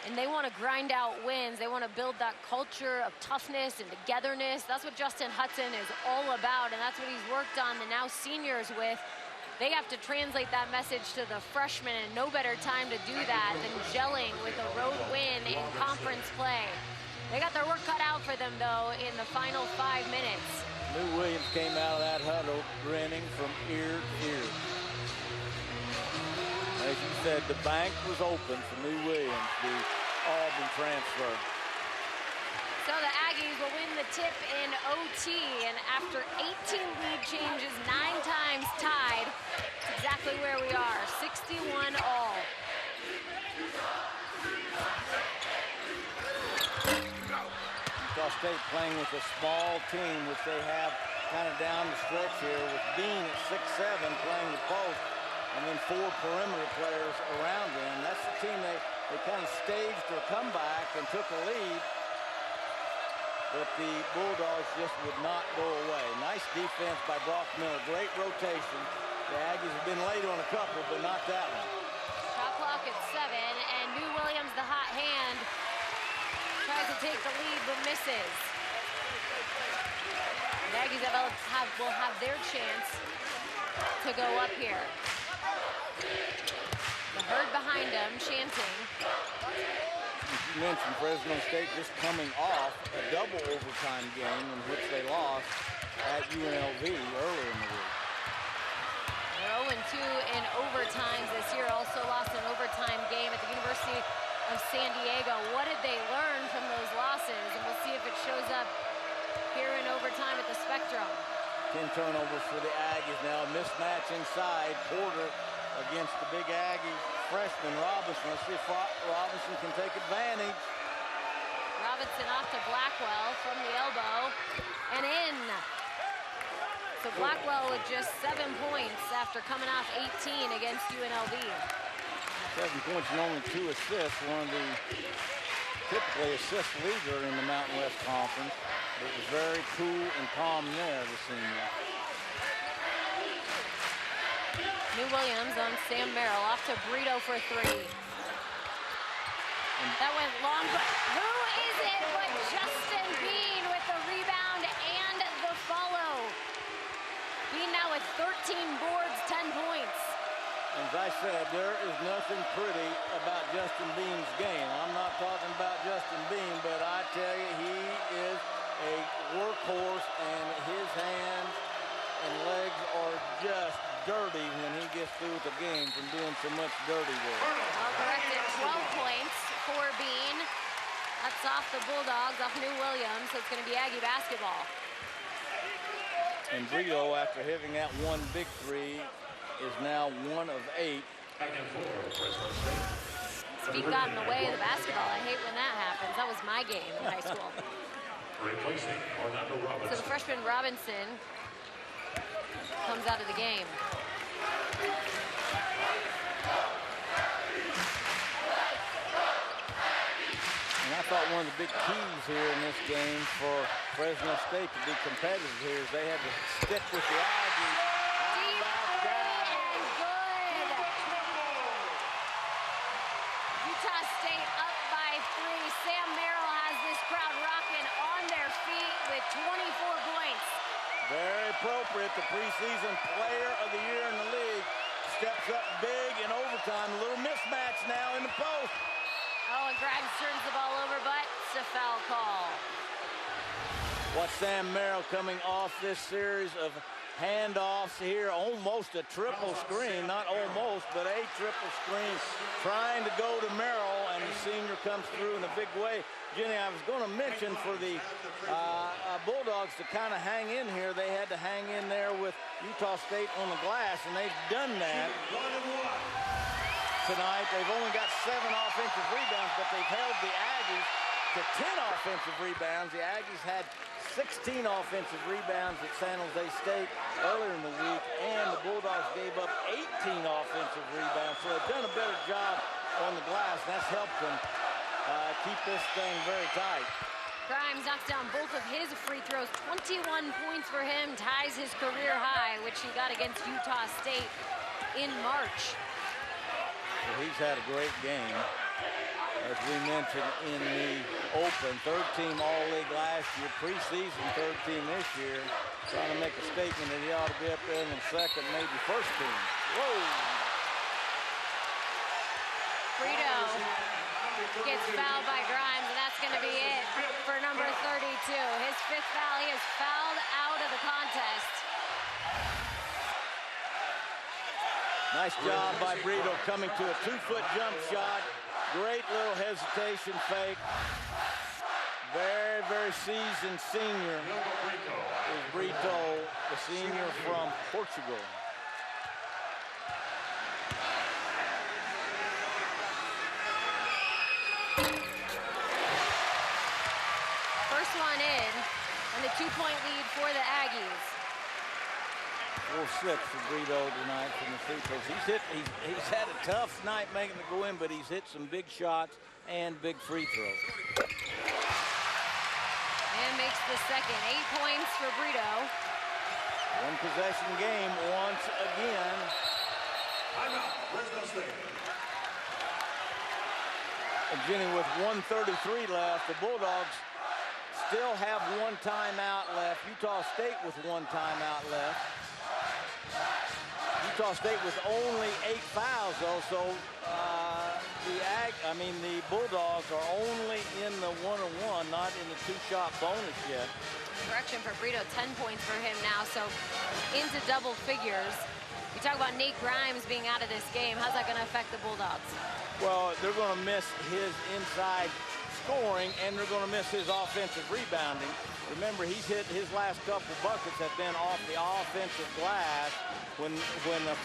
Speaker 1: and they want to grind out wins. They want to build that culture of toughness and togetherness. That's what Justin Hudson is all about, and that's what he's worked on the now seniors with. They have to translate that message to the freshmen, and no better time to do that than gelling with a road win in conference play. They got their work cut out for them, though, in the final 5 minutes.
Speaker 2: Lou Williams came out of that huddle grinning from ear to ear. As you said, the bank was open for Lou Williams, the Auburn transfer.
Speaker 1: So the Aggies will win the tip in OT, and after 18 lead changes, 9 times tied, it's exactly where we are, 61 all.
Speaker 2: Utah State playing with a small team, which they have kind of down the stretch here, with Dean at 6'7", playing the post, and then 4 perimeter players around them. That's the team they kind of staged their comeback and took a lead, but the Bulldogs just would not go away. Nice defense by Brock Miller, great rotation. The Aggies have been late on a couple, but not that one.
Speaker 1: Shot clock at 7, and New Williams, the hot hand, tries to take the lead but misses. The Aggies will have their chance to go up here. The herd behind them chanting.
Speaker 2: As you mentioned, Fresno State just coming off a double overtime game in which they lost at UNLV earlier in the week.
Speaker 1: They're 0-2 in overtimes this year. Also lost an overtime game at the University of San Diego. What did they learn from those losses? And we'll see if it shows up here in overtime at the Spectrum.
Speaker 2: 10 turnovers for the Aggies now. A mismatch inside. Porter against the big Aggie freshman Robinson. Let's see if Robinson can take advantage.
Speaker 1: Robinson off to Blackwell from the elbow and in. So Blackwell with just 7 points after coming off 18 against UNLV.
Speaker 2: 7 points and only 2 assists. One of the typically assist leader in the Mountain West Conference. But was very cool and calm there, the senior.
Speaker 1: New Williams on Sam Merrill, off to Brito for 3. And that went long, but who is it but Justin Bean with the rebound and the follow. Bean now with 13 boards, 10 points.
Speaker 2: As I said, there is nothing pretty about Justin Bean's game. I'm not talking about Justin Bean, but I tell you, he is a workhorse, and his hands and legs are just dirty when he gets through with the game from doing so much dirty work.
Speaker 1: Well corrected, 12 points for Bean. That's off the Bulldogs, off New Williams, so it's going to be Aggie basketball.
Speaker 2: And Brito, after hitting that one big 3, is now 1 of 8.
Speaker 1: Speed got in the way of the basketball. I hate when that happens. That was my game in high school. So the freshman Robinson comes out of the game.
Speaker 2: And I thought one of the big keys here in this game for Fresno State to be competitive here is they had to stick with the Aggies.
Speaker 1: Deep three and good. Utah State up by 3. Sam Merrill has this crowd rocking on their feet with 24 points.
Speaker 2: Very appropriate. The preseason player of the year in the league steps up big in overtime. A little mismatch now in the post.
Speaker 1: Oh, and Grimes turns the ball over, but it's a foul call.
Speaker 2: Watch Sam Merrill coming off this series of handoffs here. Almost a triple screen. Not almost, but a triple screen. Trying to go to Merrill, and the senior comes through in a big way. Jenny, I was going to mention for the Bulldogs to kind of hang in here, they had to hang in there with Utah State on the glass, and they've done that tonight. They've only got 7 offensive rebounds, but they've held the Aggies to 10 offensive rebounds. The Aggies had 16 offensive rebounds at San Jose State earlier in the week, and the Bulldogs gave up 18 offensive rebounds. So they've done a better job on the glass. That's helped them keep this thing very tight.
Speaker 1: Grimes knocks down both of his free throws. 21 points for him, ties his career high, which he got against Utah State in March.
Speaker 2: So he's had a great game. As we mentioned in the Open, third team All-League last year, preseason third team this year, trying to make a statement that he ought to be up there in the second, maybe first team. Whoa!
Speaker 1: Brito gets fouled by Grimes, and that's going to be it for number 32. His fifth foul. He is fouled out of the contest.
Speaker 2: Nice job by Brito coming to a 2-foot jump shot. Great little hesitation fake. Very, very seasoned senior is Brito, the senior from Portugal.
Speaker 1: First one in, and the 2-point lead for the Aggies.
Speaker 2: 4-6 for Brito tonight from the free throws. He's had a tough night making it go in, but he's hit some big shots and big free throws.
Speaker 1: And makes the second. 8 points for Brito.
Speaker 2: One possession game once again.
Speaker 3: Timeout, Fresno State.
Speaker 2: And Jenny, with 1:33 left, the Bulldogs still have one timeout left. Utah State with one timeout left. Utah State with only 8 fouls, though, so the Bulldogs are only in the 1-on-1, not in the 2-shot bonus yet.
Speaker 1: Correction for Brito, 10 points for him now, so into double figures. You talk about Nate Grimes being out of this game. How's that going to affect the Bulldogs?
Speaker 2: Well, they're going to miss his inside scoring, and they're going to miss his offensive rebounding. Remember, he's hit his last couple buckets have been off the offensive glass when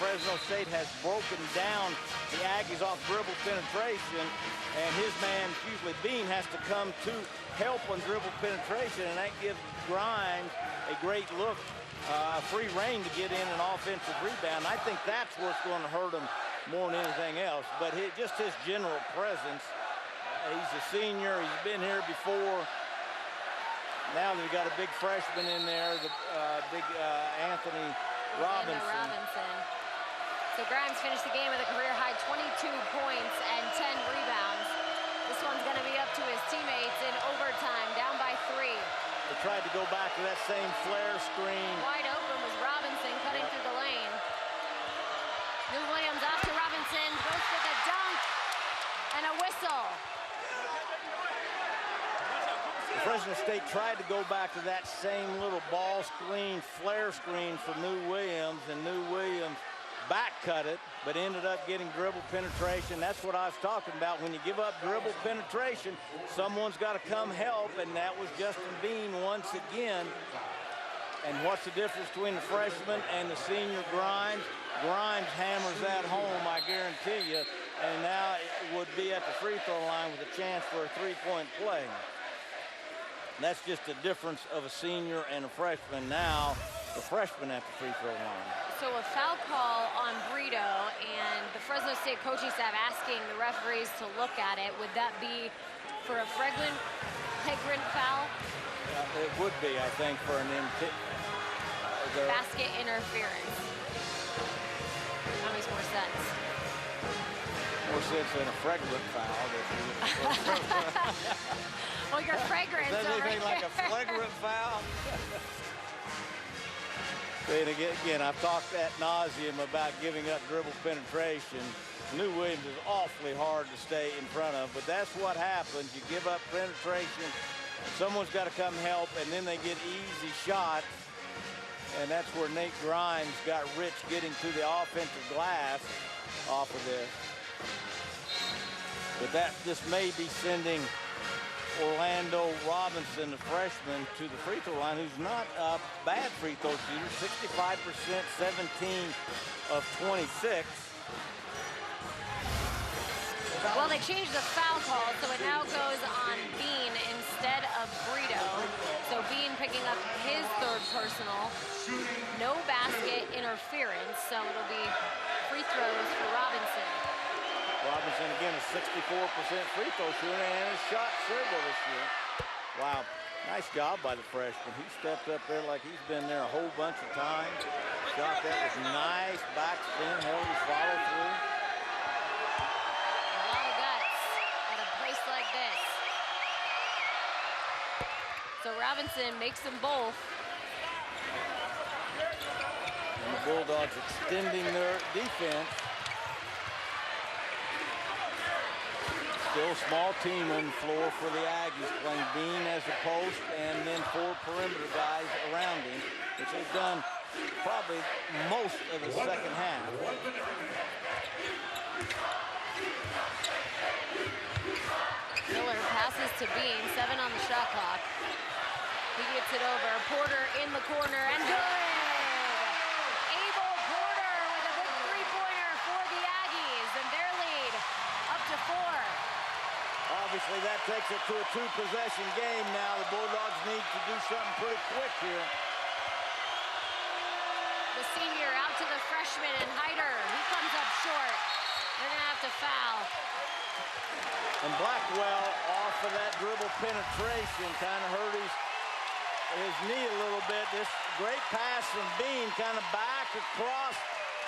Speaker 2: Fresno State has broken down the Aggies off dribble penetration, and his man, usually Bean, has to come to help on dribble penetration, and that gives Grimes a great look, free reign to get in an offensive rebound. I think that's what's going to hurt him more than anything else, but just his general presence. He's a senior. He's been here before. Now they've got a big freshman in there, the big Anthony Robinson.
Speaker 1: So Grimes finished the game with a career-high 22 points and 10 rebounds. This one's going to be up to his teammates in overtime, down by 3.
Speaker 2: They tried to go back to that same flare screen.
Speaker 1: Wide open was Robinson cutting through the lane. Lou Williams off to Robinson, goes for the dunk, and a whistle.
Speaker 2: Fresno State tried to go back to that same little ball screen, flare screen for New Williams, and New Williams back cut it, but ended up getting dribble penetration. That's what I was talking about. When you give up dribble penetration, someone's got to come help, and that was Justin Bean once again. And what's the difference between the freshman and the senior Grimes? Grimes hammers that home, I guarantee you, and now it would be at the free throw line with a chance for a 3-point play. That's just the difference of a senior and a freshman. Now, the freshman at the free throw line.
Speaker 1: So a foul call on Brito, and the Fresno State coaching staff asking the referees to look at it. Would that be for a flagrant foul?
Speaker 2: It would be, I think, for an
Speaker 1: basket interference. That makes more sense.
Speaker 2: More sense than a flagrant foul.
Speaker 1: Well, your fragrance
Speaker 2: Is that anything like a flagrant foul? And again, I've talked ad nauseum about giving up dribble penetration. New Williams is awfully hard to stay in front of, but that's what happens. You give up penetration, someone's got to come help, and then they get easy shots. And that's where Nate Grimes got rich getting to the offensive glass off of this. But this may be sending Orlando Robinson, the freshman, to the free throw line, who's not a bad free throw shooter, 65%, 17 of 26.
Speaker 1: Well, they changed the foul call, so it now goes on Bean instead of Brito. So Bean picking up his third personal. No basket interference, so it'll be free throws for Robinson.
Speaker 2: Robinson again a 64% free throw shooter and has shot several this year. Wow, nice job by the freshman. He stepped up there like he's been there a whole bunch of times. Shot that was nice, backspin, held his follow through.
Speaker 1: A lot of guts at a place like this. So Robinson makes them both.
Speaker 2: And the Bulldogs extending their defense. Still small team on the floor for the Aggies, playing Bean as a post and then 4 perimeter guys around him, which they've done probably most of the second half.
Speaker 1: Miller passes to Bean, 7 on the shot clock. He gets it over. Porter in the corner and good! Abel Porter with a big three-pointer for the Aggies and their lead up to 4.
Speaker 2: Obviously, that takes it to a 2-possession game now. The Bulldogs need to do something pretty quick here.
Speaker 1: The senior out to the freshman and Hyder. He comes up short. They're going to have to foul.
Speaker 2: And Blackwell off of that dribble penetration kind of hurt his knee a little bit. This great pass from Bean kind of back across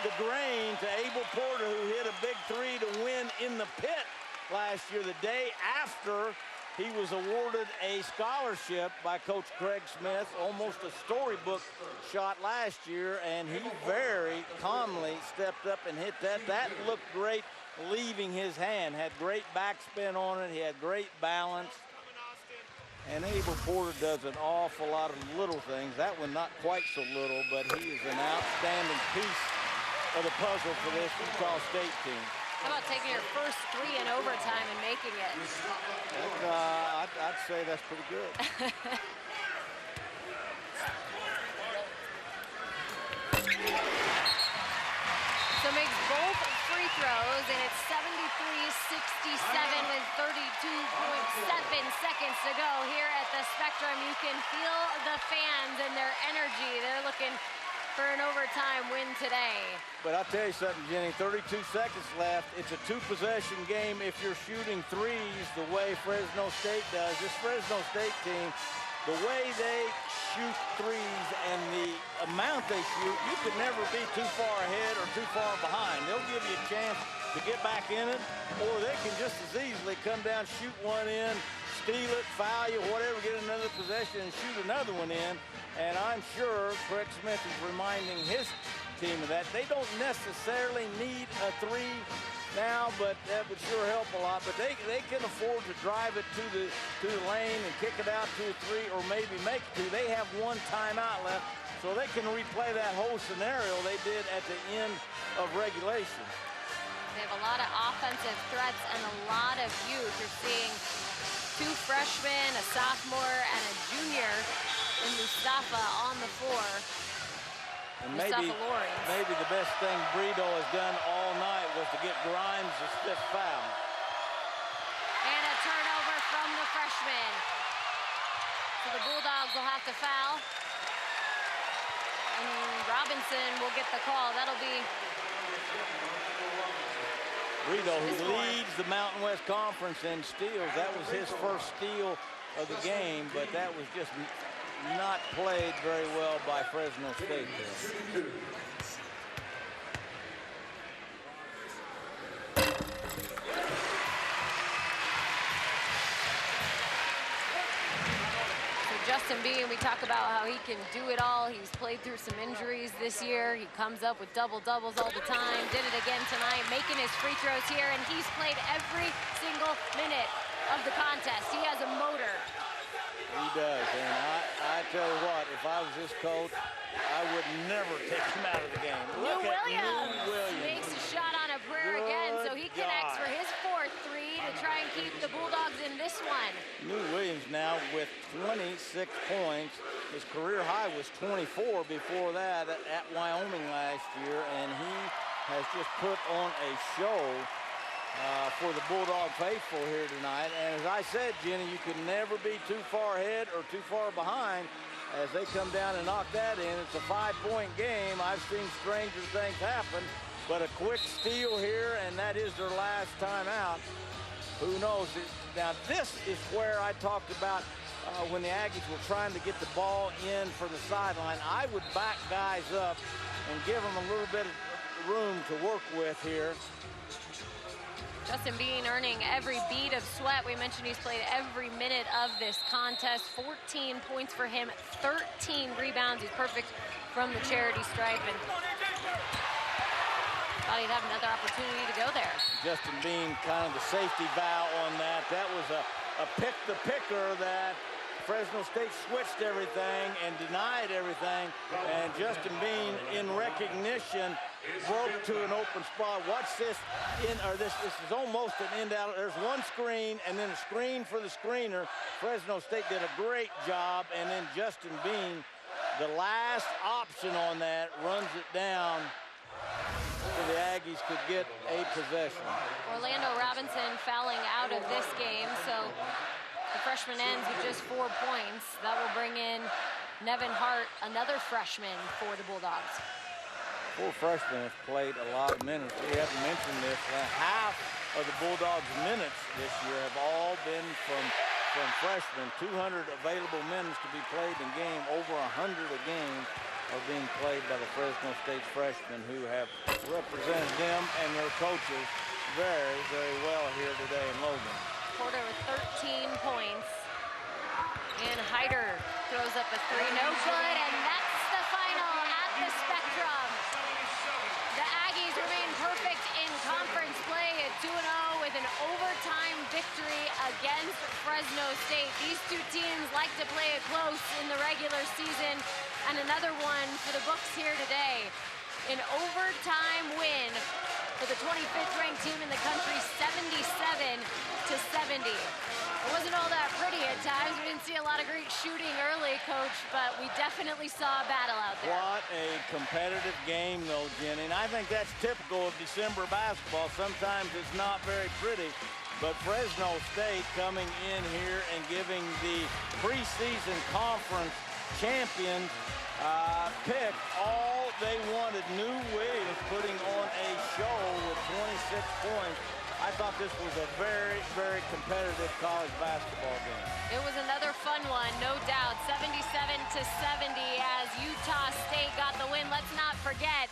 Speaker 2: the grain to Abel Porter, who hit a big 3 to win in the pit last year, the day after he was awarded a scholarship by Coach Craig Smith, almost a storybook shot last year, and he very calmly stepped up and hit that. That looked great leaving his hand, had great backspin on it, he had great balance. And Abel Porter does an awful lot of little things. That one not quite so little, but he is an outstanding piece of the puzzle for this Utah State team.
Speaker 1: How about taking your first 3 in overtime and making it?
Speaker 2: I'd say that's pretty good.
Speaker 1: So makes both free throws, and it's 73-67 with 32.7 seconds to go here at the Spectrum. You can feel the fans and their energy. They're looking for an overtime win today.
Speaker 2: But I'll tell you something, Jenny, 32 seconds left. It's a 2-possession game if you're shooting threes the way Fresno State does. This Fresno State team, the way they shoot threes and the amount they shoot, you could never be too far ahead or too far behind. They'll give you a chance to get back in it, or they can just as easily come down, shoot one in, steal it, foul you, whatever, get another possession and shoot another one in. And I'm sure Craig Smith is reminding his team of that. They don't necessarily need a 3 now, but that would sure help a lot. But they can afford to drive it to the lane and kick it out to a 3 or maybe make it 2. They have 1 timeout left, so they can replay that whole scenario they did at the end of regulation.
Speaker 1: They have a lot of offensive threats and a lot of youth. You're seeing 2 freshmen, a sophomore, and a junior in Mustafa on the floor.
Speaker 2: And maybe the best thing Brito has done all night was to get Grimes a stiff foul.
Speaker 1: And a turnover from the freshman. So the Bulldogs will have to foul. And Robinson will get the call. That'll be
Speaker 2: Brito, who leads the Mountain West Conference in steals. That was his first steal of the game, but that was just not played very well by Fresno State there.
Speaker 1: Justin Bean, we talk about how he can do it all. He's played through some injuries this year. He comes up with double-doubles all the time. Did it again tonight, making his free throws here, and he's played every single minute of the contest. He has a motor.
Speaker 2: He does, and I tell you what, if I was his coach, I would never take him out of the game.
Speaker 1: Lou Williams makes a shot on a prayer again, so he connects for his 4th 3 to try and keep the Bulldogs in this one.
Speaker 2: Lou Williams now with 26 points. His career high was 24 before that at Wyoming last year, and he has just put on a show for the Bulldog faithful here tonight. And as I said, Jenny, you can never be too far ahead or too far behind as they come down and knock that in. It's a 5-point game. I've seen stranger things happen. but a quick steal here, and that is their last timeout. Who knows? Now, this is where I talked about when the Aggies were trying to get the ball in for the sideline. I would back guys up and give them a little bit of room to work with here.
Speaker 1: Justin Bean earning every bead of sweat. We mentioned he's played every minute of this contest. 14 points for him, 13 rebounds. He's perfect from the charity stripe, and thought he'd have another opportunity to go there. Justin
Speaker 2: Bean kind of the safety valve on that. That was a pick the picker that Fresno State switched everything and denied everything, and Justin Bean, in recognition, broke to an open spot. Watch this, this is almost an end out. There's one screen and then a screen for the screener. Fresno State did a great job, and then Justin Bean, the last option on that, runs it down so the Aggies could get a possession.
Speaker 1: Orlando Robinson fouling out of this game, so the freshman ends with just 4 points. That will bring in Nevin Hart, another freshman for the Bulldogs.
Speaker 2: 4 freshmen have played a lot of minutes. We haven't mentioned this. Half of the Bulldogs' minutes this year have all been from freshmen. 200 available minutes to be played in game. Over 100 a game are being played by the Fresno State freshmen, who have represented them and their coaches very, very well here today in Logan.
Speaker 1: Porter with 13 points. And Hyder throws up a 3, no good, and that's the final at the Spectrum. The Aggies remain perfect in conference play at 2-0 with an overtime victory against Fresno State. These two teams like to play it close in the regular season, and another one for the books here today. An overtime win for the 25th ranked team in the country, 77-70. It wasn't all that pretty at times. We didn't see a lot of great shooting early, Coach, but we definitely saw a battle out there.
Speaker 2: What a competitive game, though, Jenny. And I think that's typical of December basketball. Sometimes it's not very pretty, but Fresno State coming in here and giving the preseason conference champions pick all they wanted. New Williams putting on a show with 26 points. I thought this was a very, very competitive college basketball game.
Speaker 1: It was another fun one, no doubt. 77-70 as Utah State got the win. Let's not forget,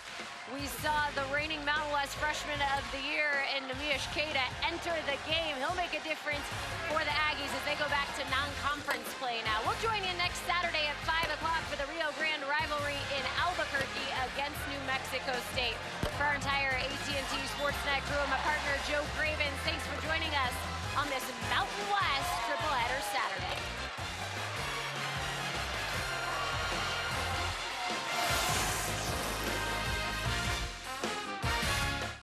Speaker 1: we saw the reigning Mountain West Freshman of the Year in Namish Keita enter the game. He'll make a difference for the Aggies as they go back to non-conference play now. We'll join you next Saturday at 5 o'clock for the Rio Grande rivalry in Albuquerque against New Mexico State. For our entire AT&T Sportsnet crew and my partner Joe Cravens, thanks for joining us on this Mountain West triple header Saturday.